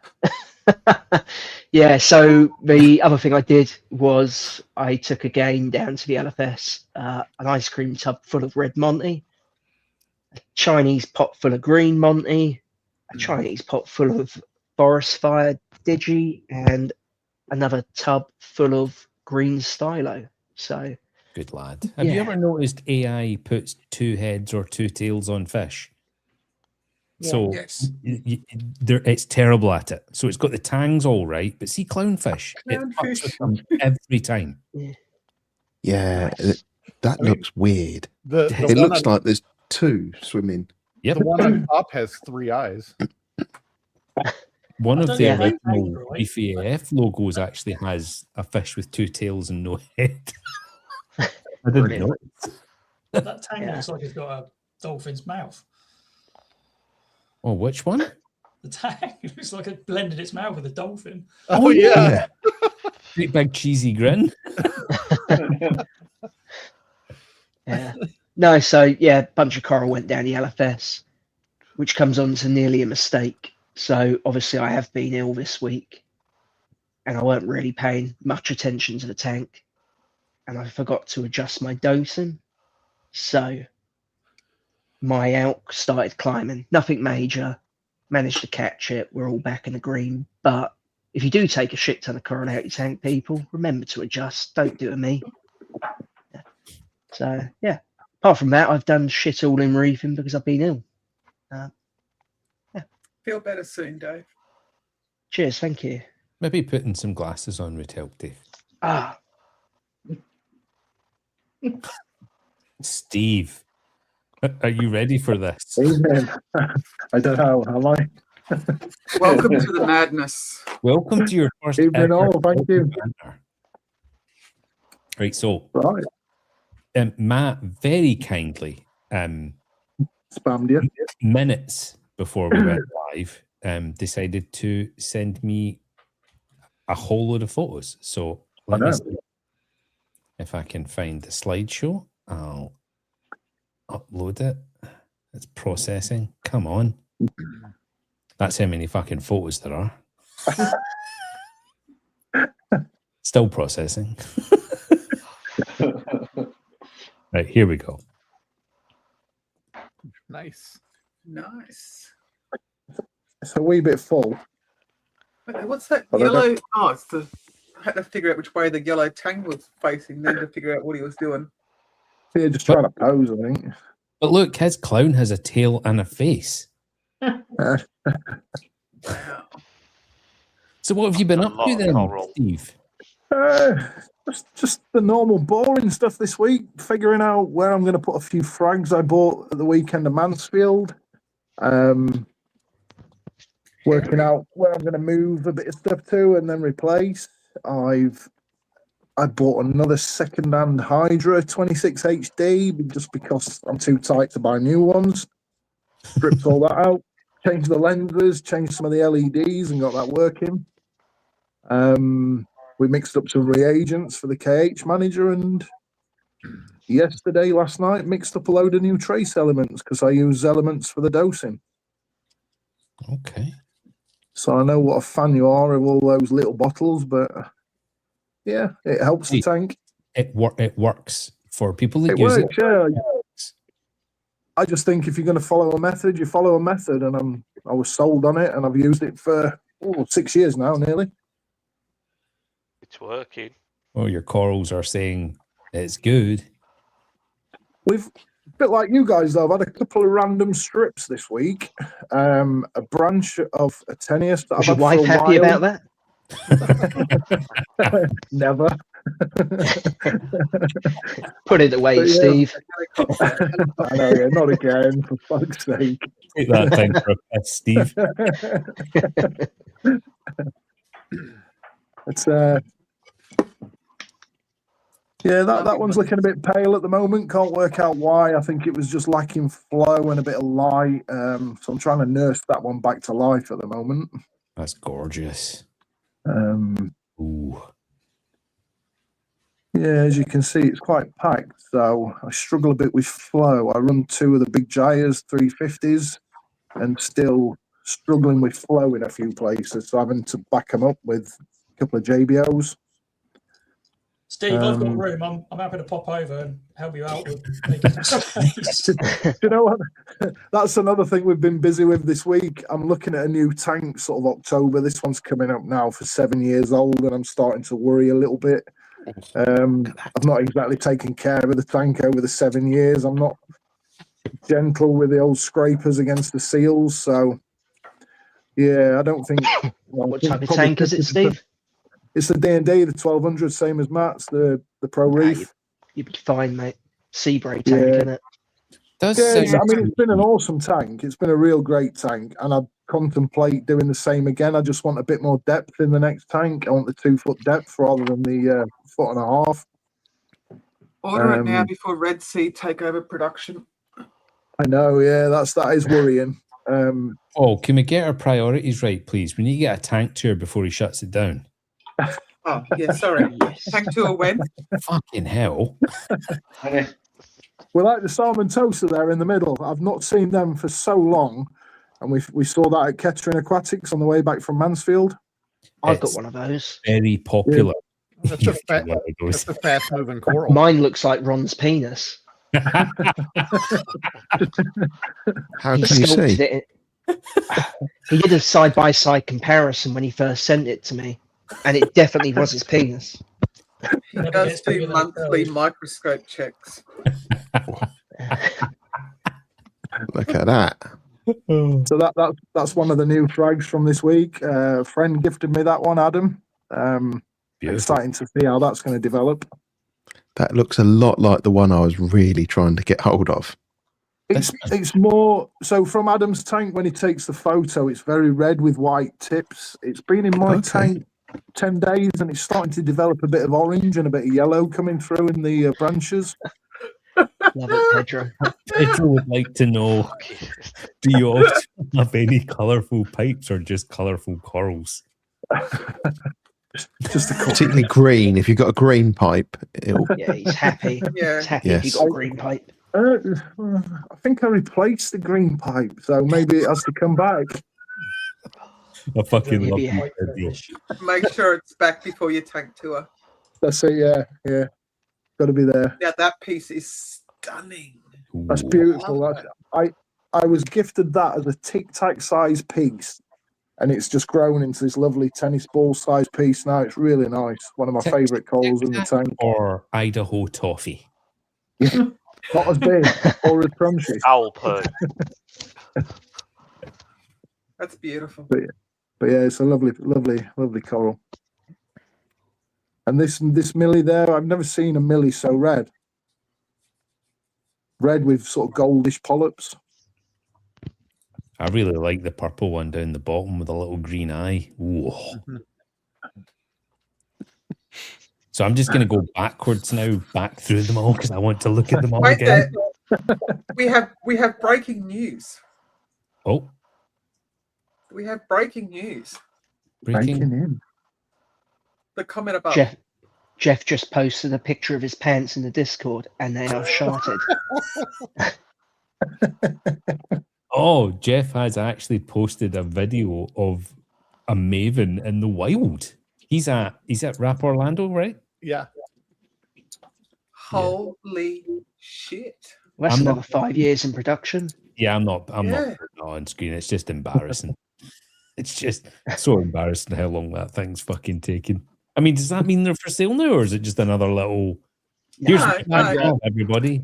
Yeah, so the other thing I did was I took again down to the LFS, an ice cream tub full of red Monty, a Chinese pot full of green Monty, a Chinese pot full of forest fire Digi, and another tub full of green stylo. So good lad. Have you ever noticed AI puts 2 heads or 2 tails on fish? So it's terrible at it. So it's got the tangs all right, but see clownfish, it fucks with them every time. Yeah, that looks weird. It looks like there's 2 swimming. Yep. The one on top has 3 eyes. One of the original Reefy AF logos actually has a fish with 2 tails and no head. I didn't know. That tank looks like it's got a dolphin's mouth. Oh, which one? The tank looks like it blended its mouth with a dolphin. Oh, yeah. Great big cheesy grin. Yeah. No, so yeah, a bunch of coral went down the LFS, which comes on to nearly a mistake. So obviously I have been ill this week and I weren't really paying much attention to the tank and I forgot to adjust my dosing. So my elk started climbing, nothing major, managed to catch it. We're all back in the green. But if you do take a shit ton of coral out your tank, people, remember to adjust. Don't do it to me. Yeah. So yeah, apart from that, I've done shit all in reefing because I've been ill. Feel better soon, Dave. Cheers, thank you. Maybe putting some glasses on would help, Dave. Steve, are you ready for this? Evening. I don't know, am I? Welcome to the madness. Welcome to your first Evening all, thank you. Banter. Right, so right. Matt very kindly spammed you minutes before we went live decided to send me a whole load of photos. So let me see if I can find the slideshow. I'll upload it. It's processing. Come on. That's how many fucking photos there are. Still processing. Right, here we go. Nice. Nice. It's a wee bit full. What's that yellow? Oh, it's the. I had to figure out which way the yellow tank was facing, then to figure out what he was doing. Yeah, just trying to pose, I think. But look, his clown has a tail and a face. So what have you been up to then, Steve? Just the normal boring stuff this week. Figuring out where I'm going to put a few frags I bought at the weekend of Mansfield. working out where I'm going to move a bit of stuff to and then replace. I bought another second-hand Hydra 26 HD just because I'm too tight to buy new ones. Stripped all that out, changed the lenses, changed some of the LEDs, and got that working. We mixed up some reagents for the KH manager, and last night, mixed up a load of new trace elements because I use elements for the dosing. Okay. So I know what a fan you are of all those little bottles, but yeah, it helps the tank. It works for people that It use works, it. yeah. I just think if you're going to follow a method, you follow a method, and I was sold on it, and I've used it for 6 years now, nearly. It's working. Well, your corals are saying it's good. We've, a bit like you guys, though, I've had a couple of random strips this week. A branch of Atenius that Was I've your had wife for a happy while. about that? Never. Put it away, But yeah. Steve. I know, yeah, not again, for fuck's sake. Take that time for a piss, Steve. It's yeah, that one's looking a bit pale at the moment. Can't work out why. I think it was just lacking flow and a bit of light. So I'm trying to nurse that one back to life at the moment. That's gorgeous. Ooh. Yeah, as you can see, it's quite packed. So I struggle a bit with flow. I run 2 of the big Gyres 350s and still struggling with flow in a few places. So having to back them up with a couple of JBOs. Steve, I've got room. I'm happy to pop over and help you out with making some space. You know what? That's another thing we've been busy with this week. I'm looking at a new tank sort of October. This one's coming up now for 7 years old, and I'm starting to worry a little bit. I've not exactly taken care of the tank over the 7 years. I'm not gentle with the old scrapers against the seals. So, yeah, I don't think... What type of tank is it, Steve? It's the D&D, the 1200, same as Matt's, the Pro Reef. You'd be fine, mate. Seabray tank, isn't it? It's been an awesome tank. It's been a real great tank, and I contemplate doing the same again. I just want a bit more depth in the next tank. I want the 2 foot depth rather than the 1.5 foot. Order it now before Red Sea take over production. I know, yeah, that is worrying. Oh, can we get our priorities right, please? We need to get a tank tour before he shuts it down. Oh, yeah, sorry. Tank tour when? Fucking hell. We're like the salmon toaster there in the middle. I've not seen them for so long. And we saw that at Kettering Aquatics on the way back from Mansfield. I've got one of those. Very popular. Yeah. That's a fast moving coral. Mine looks like Ron's penis. How He can you sculpted see? it. He did a side-by-side comparison when he first sent it to me, and it definitely was his penis. He does do monthly microscope checks. Look at that. So that's one of the new frags from this week. A friend gifted me that one, Adam. Exciting to see how that's going to develop. That looks a lot like the one I was really trying to get hold of. It's more so from Adam's tank when he takes the photo. It's very red with white tips. It's been in my tank 10 days, and it's starting to develop a bit of orange and a bit of yellow coming through in the branches. Love it, Pedro. Pedro would like to know, do you also have any colourful pipes or just colourful corals? Just a particularly green. If you've got a green pipe, it'll... Yeah, he's happy. Yeah. He's happy if you've got a green pipe. I think I replaced the green pipe, so maybe it has to come back. I fucking love Maybe you, Pedro. Make sure it's back before your tank tour. That's it, yeah. Got to be there. Yeah, that piece is stunning. That's beautiful. I was gifted that as a tic-tac size piece, and it's just grown into this lovely tennis ball size piece now. It's really nice. One of my favourite corals in the tank. Or Idaho toffee. Not as big or as crunchy. Alpo. That's beautiful. But yeah, it's a lovely coral. And this Millie there, I've never seen a Millie so red. Red with sort of goldish polyps. I really like the purple one down the bottom with a little green eye. Ooh. So I'm just going to go backwards now, back through them all because I want to look at them all Wait again. there. We have breaking news. Oh, We have breaking news. breaking in. The comment above. Jeff just posted a picture of his pants in the Discord, and they are shorted. Oh, Jeff has actually posted a video of a maven in the wild. He's at Rap Orlando, right? Yeah. Holy shit. Well, that's another 5 years in production. Yeah, I'm not on screen. It's just embarrassing. It's just so embarrassing how long that thing's fucking taken. I mean, does that mean they're for sale now, or is it just another little here's my job, everybody?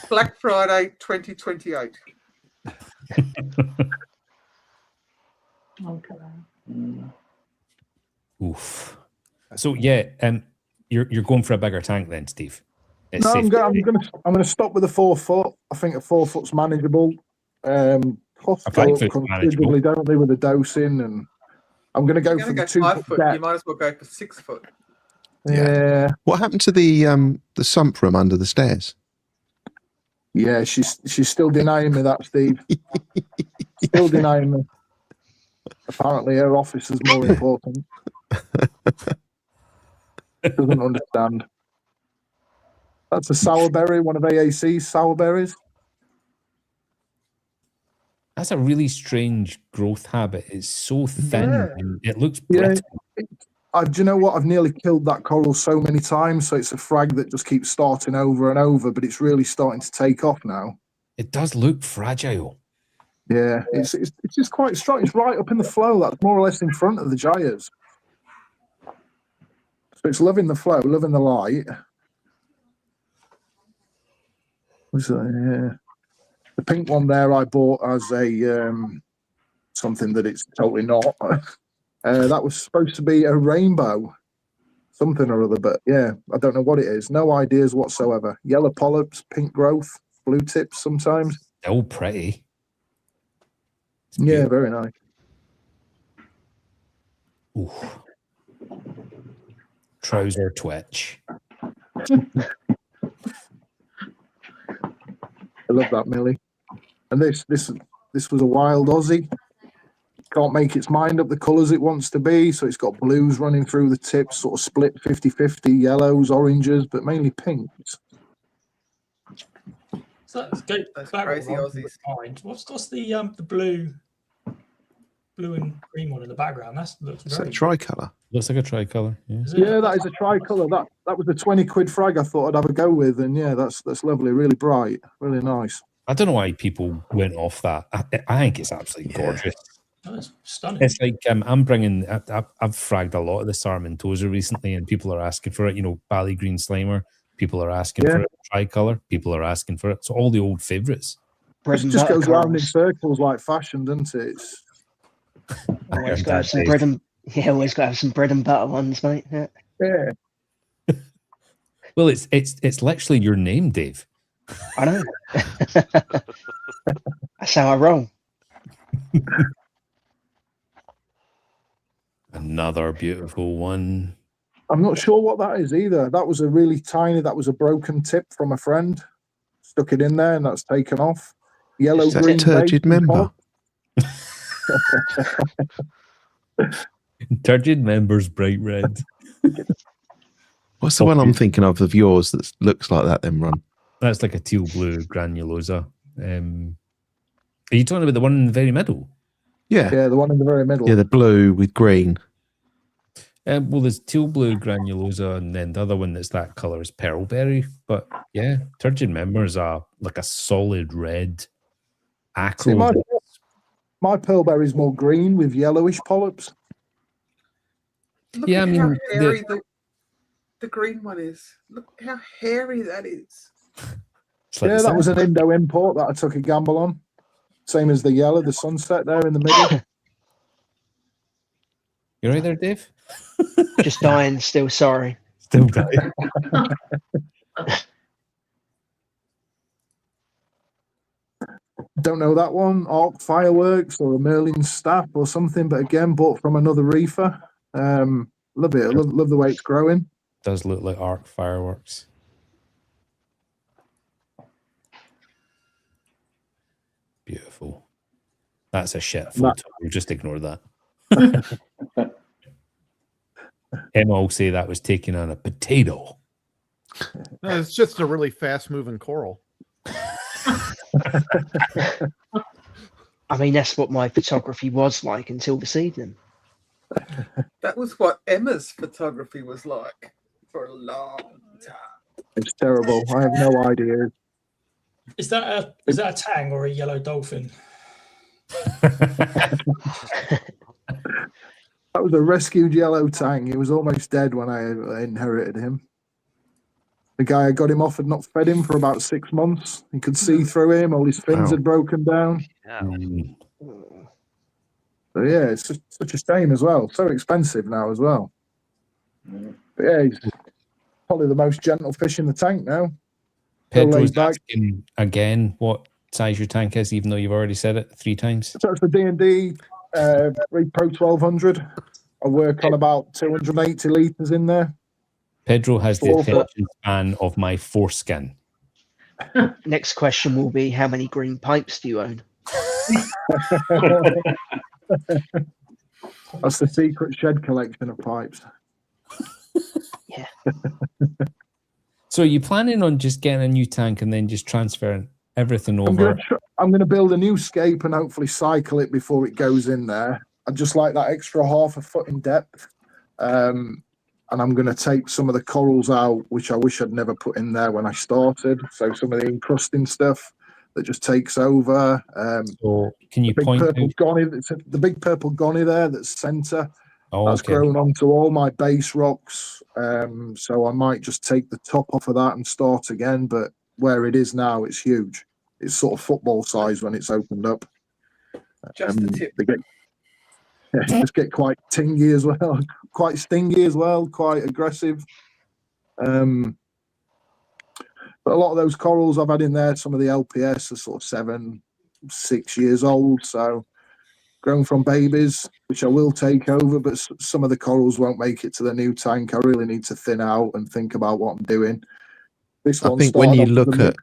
Black Friday 2028. Oof. So yeah, you're going for a bigger tank then, Steve. It's No, safe I'm to say. gonna stop with a 4 foot. I think a 4 foot's manageable. Costs A go 5 up foot's considerably, don't they, with the dosing, and I'm gonna go You're for going the to go 2 5 foot foot. depth. You might as well go for 6 foot. Yeah, What happened to the sump room under the stairs? yeah. She's still denying me that, Steve. Still denying me. Apparently, her office is more important. Doesn't understand. That's a sourberry, one of AAC's sourberries. That's a really strange growth habit. It's so thin and it looks Yeah. brittle. Do you know what? I've nearly killed that coral so many times, so it's a frag that just keeps starting over and over, but it's really starting to take off now. It does look fragile. Yeah, it's just quite strong. It's right up in the flow. That's more or less in front of the gyres. So it's loving the flow, loving the light. So, yeah. The pink one there I bought as a something that it's totally not. That was supposed to be a rainbow, something or other, but yeah, I don't know what it is. No ideas whatsoever. Yellow polyps, pink growth, blue tips sometimes. Still pretty. Yeah, very nice. Ooh. Trouser twitch. I love that, Millie. And this was a wild Aussie. Can't make its mind up the colours it wants to be, so it's got blues running through the tips, sort of split 50-50, yellows, oranges, but mainly pinks. So let's go Those back crazy one Aussies. behind. What's the blue and green one in the background? That looks It's very a tricolour. Looks like a tricolour. Yeah. Is it? Yeah, that is a tricolour. That was the 20 quid frag I thought I'd have a go with, and yeah, that's lovely, really bright, really nice. I don't know why people went off that. I think it's absolutely gorgeous. Oh, it's stunning. It's like I'm bringing. I've fragged a lot of the Sarmentosa recently, and people are asking for it. You know, Bally Green Slimer. People are asking for it. Tricolour. People are asking for it. So all the old favourites. It just goes round in circles like fashion, doesn't it? It's... Always got to have some bread and always got to have some bread and butter ones, mate. Yeah. Yeah. Well, it's literally your name, Dave. I know. That's how I roll. Another beautiful one. I'm not sure what that is either. That was a really tiny. That was a broken tip from a friend. Stuck it in there, and that's taken off. Yellow, Is that green, turgid member? Turgid members, bright red. What's the one I'm thinking of yours that looks like that then, Ron? That's like a teal blue granulosa. Are you talking about the one in the very middle? Yeah. Yeah, the one in the very middle. Yeah, the blue with green. Well, there's teal blue granulosa, and then the other one that's that colour is pearlberry. But yeah, turgid members are like a solid red. See, my pearlberry is more green with yellowish polyps. Look Yeah, at I mean, how hairy the green one is. Look how hairy that is. Like yeah, that was an Indo import that I took a gamble on. Same as the yellow, the sunset there in the middle. You right there, Dave? Just dying, still sorry. Still dying. Don't know that one. Arc Fireworks or a Merlin Staff or something, but again, bought from another reefer. Love it. Love the way it's growing. Does look like arc fireworks. Beautiful. That's a shit photo. We'll just ignore that. Emma will say that was taken on a potato. No, it's just a really fast-moving coral. I mean, that's what my photography was like until this evening. That was what Emma's photography was like for a long time. It's terrible. I have no idea. Is that a tang or a yellow dolphin? That was a rescued yellow tang. He was almost dead when I inherited him. The guy I got him off had not fed him for about 6 months. You could see through him. All his fins had broken down. So yeah, it's just such a shame as well. So expensive now as well. But yeah, he's probably the most gentle fish in the tank now. Pedro's asking again what size your tank is, even though you've already said it 3 times. So it's the D&D Reef Pro 1200. I work on about 280 litres in there. Pedro has the attention span of my foreskin. Next question will be, how many green pipes do you own? That's the secret shed collection of pipes. Yeah. So are you planning on just getting a new tank and then just transferring everything over? I'm going to build a new scape and hopefully cycle it before it goes in there. I just like that extra half a foot in depth. And I'm going to take some of the corals out, which I wish I'd never put in there when I started. So some of the encrusting stuff that just takes over. So can you point out the big purple gonny there that's centre? Oh, that's grown onto all my base rocks. So I might just take the top off of that and start again. But where it is now, it's huge. It's sort of football size when it's opened up. Just the tip. They just get quite tingy as well, quite stingy as well, quite aggressive. But a lot of those corals I've had in there, some of the LPS are sort of 7, 6 years old. So grown from babies, which I will take over, but some of the corals won't make it to the new tank. I really need to thin out and think about what I'm doing. I think when you look at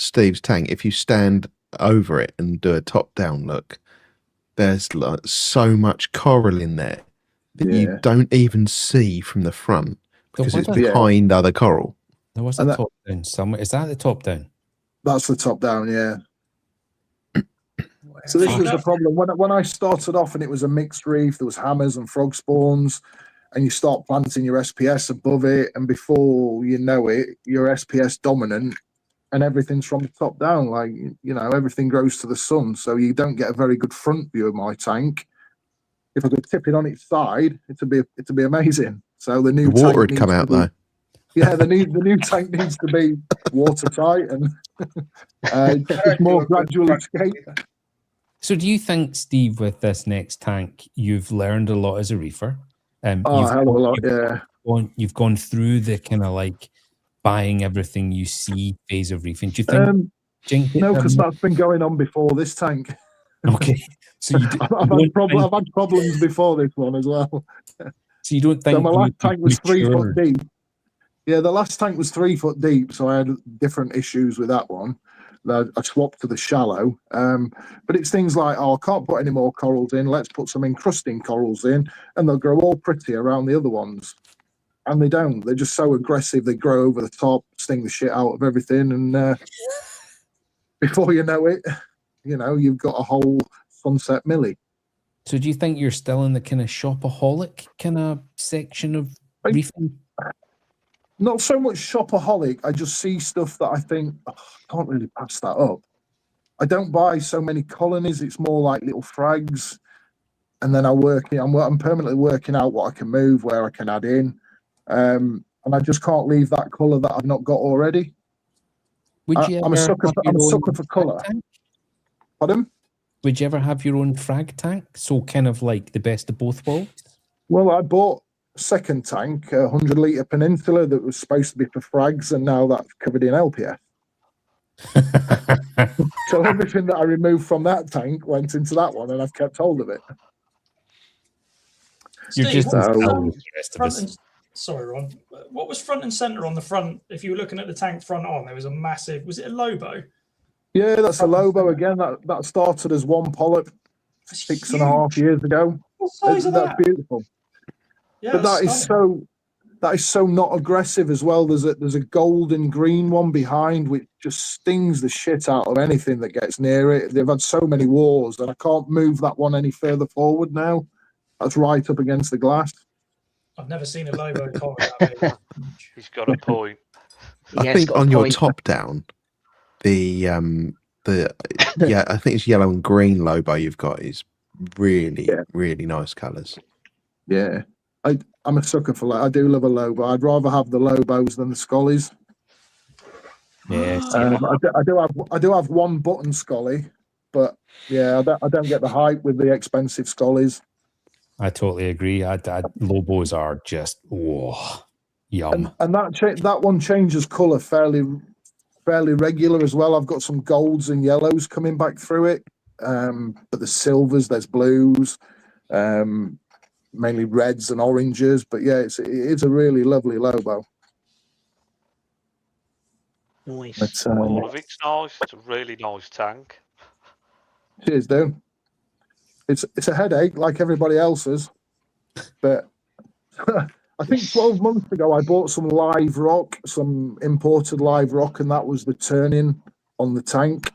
Steve's tank, if you stand over it and do a top-down look, there's like so much coral in there that you don't even see from the front because it's behind other coral. There was a top down somewhere. Is that the top down? That's the top down, yeah. So this was the problem when I started off, and it was a mixed reef. There was hammers and frog spawns, and you start planting your SPS above it, and before you know it, you're SPS dominant. And everything's from the top down, like, you know, everything grows to the sun. So you don't get a very good front view of my tank. If I could tip it on its side, it'd be amazing. So the new water would come out though. Yeah, the new tank needs to be watertight and it's more gradual escape. So do you think, Steve, with this next tank, you've learned a lot as a reefer? Hell of a lot, yeah. You've gone through the kind of like buying everything you see phase of reefing. Do you think? No, because that's been going on before this tank. Okay, so I've had problems before this one as well. So you don't think? So my last tank was 3 foot deep. Yeah, the last tank was 3 foot deep, so I had different issues with that one. I swapped to the shallow, but it's things like, I can't put any more corals in. Let's put some encrusting corals in, and they'll grow all pretty around the other ones. And they don't. They're just so aggressive. They grow over the top, sting the shit out of everything. And before you know it, you know, you've got a whole sunset millie. So do you think you're still in the kind of shopaholic kind of section of reefing? Not so much shopaholic. I just see stuff that I think, I can't really pass that up. I don't buy so many colonies. It's more like little frags. And then I'm permanently working out what I can move, where I can add in. And I just can't leave that colour that I've not got already. I'm a sucker for colour. Pardon? Would you ever have your own frag tank? So kind of like the best of both worlds? Well, I bought a second tank, a 100-litre Peninsula that was supposed to be for frags, and now that's covered in LPF. So everything that I removed from that tank went into that one, and I've kept hold of it. You're Steve, just what as was, old as the rest of front us. and, sorry, Ron. What was front and center on the front? If you were looking at the tank front on, there was a massive. Was it a Lobo? Yeah, that's a Lobo again. That started as one polyp That's 6.5 years ago. What size is That's that? beautiful. Yeah, But that's stunning. that is so not aggressive as well. There's a golden green one behind which just stings the shit out of anything that gets near it. They've had so many wars, and I can't move that one any further forward now. That's right up against the glass. I've never seen a Lobo collar that big. He's got a point. I think on your top down, I think it's yellow and green Lobo you've got is really nice colours. Yeah, I'm a sucker for I do love a Lobo. I'd rather have the Lobos than the Scollies. Yes. I do have one button Scolly, but yeah, I don't get the hype with the expensive Scollies. I totally agree. Lobos are just yum. And that one changes colour fairly regular as well. I've got some golds and yellows coming back through it, but there's silvers, there's blues, mainly reds and oranges. But yeah, it's a really lovely Lobo. Nice. But, All of it's nice. It's a really nice tank. Cheers, dude. It's a headache like everybody else's, but I think 12 months ago I bought some live rock, some imported live rock, and that was the turn-in on the tank.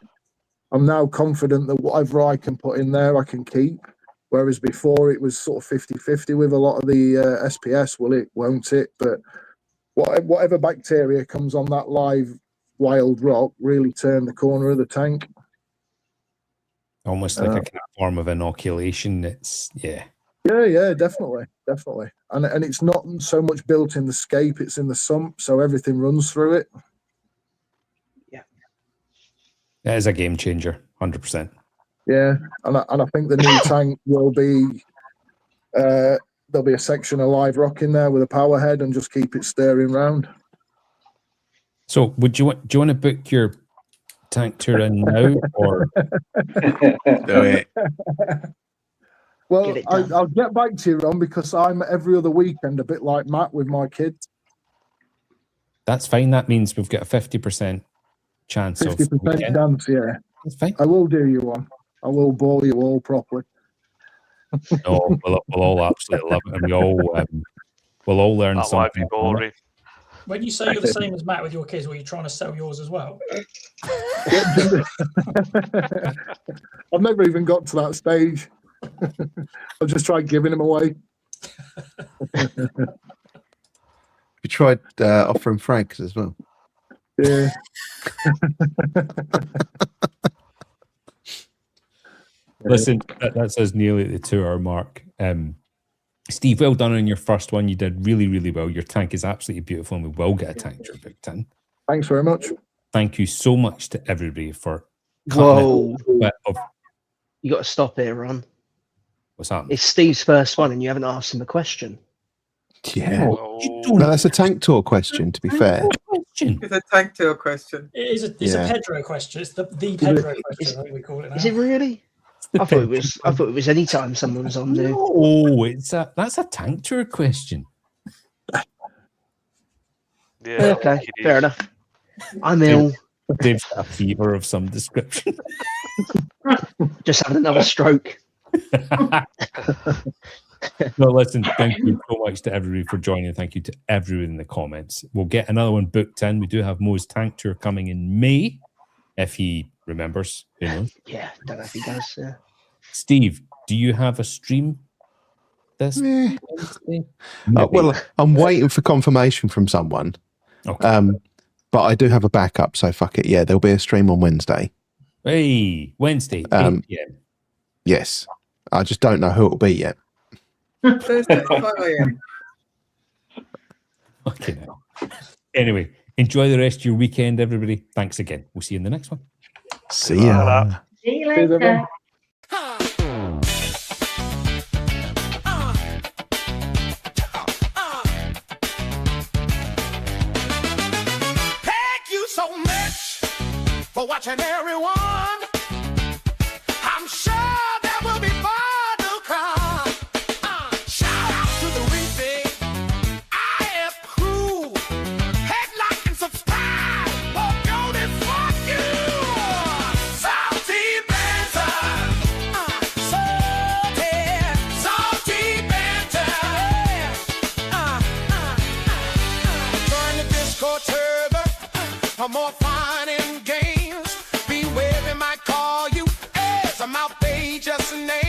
I'm now confident that whatever I can put in there I can keep, whereas before it was sort of 50-50 with a lot of the SPS. Will it, won't it? But whatever bacteria comes on that live wild rock really turned the corner of the tank. Almost like a kind of form of inoculation. Yeah, definitely. And it's not so much built in the scape, it's in the sump, so everything runs through it. Yeah. That is a game changer, 100%. Yeah, and I think the new tank will be there'll be a section of live rock in there with a power head and just keep it stirring round. So do you want to book your tank tour in now, or do it? Well, I'll get back to you, Ron, because I'm every other weekend, a bit like Matt with my kids. That's fine. That means we've got a 50% chance 50% chance, yeah. That's fine. I will do you one. I will bore you all properly. No, we'll all absolutely love it, and we'll all learn That something. won't be boring. When you say you're the same as Matt with your kids, were you trying to sell yours as well? I've never even got to that stage. I've just tried giving them away. You tried offering Franks as well. Yeah. Listen, that says nearly at the 2-hour mark. Steve, well done on your first one. You did really, really well. Your tank is absolutely beautiful, and we will get a tank tour booked in. Thanks very much. Thank you so much to everybody for Whoa. of You got to stop here, Ron. what's that? It's Steve's first one, and you haven't asked him a question. Yeah. No, that's a tank tour question, to be fair. It's a tank tour question. It's a Pedro question. It's the Pedro question, I think we call it now. Is it really? I thought it was any time someone was on there. Oh, that's a tank tour question. Yeah, Okay, fair enough. I'm ill. Dave's got a fever of some description. Just having another stroke. No, listen, thank you so much to everybody for joining. Thank you to everyone in the comments. We'll get another one booked in. We do have Mo's tank tour coming in May, if he remembers. Who knows? Yeah, don't know if he does. Yeah. Steve, do you have a stream this Wednesday? Well, I'm waiting for confirmation from someone. Okay. But I do have a backup, so fuck it. Yeah, there'll be a stream on Wednesday. Hey, Wednesday, 8 p.m. Yes. I just don't know who it'll be yet. Thursday, 5 a.m. Okay, now. Anyway, enjoy the rest of your weekend, everybody. Thanks again. We'll see you in the next one. See ya. See you later. Thank you so much for watching everyone. I'm sure there will be far to come. Shout out to the Reefy IF crew. Head like and subscribe. Oh, go this for you. Salty Banter. Salty Banter. Join the Discord server for more fun and games. Beware, we might call you as I'm outrageous name.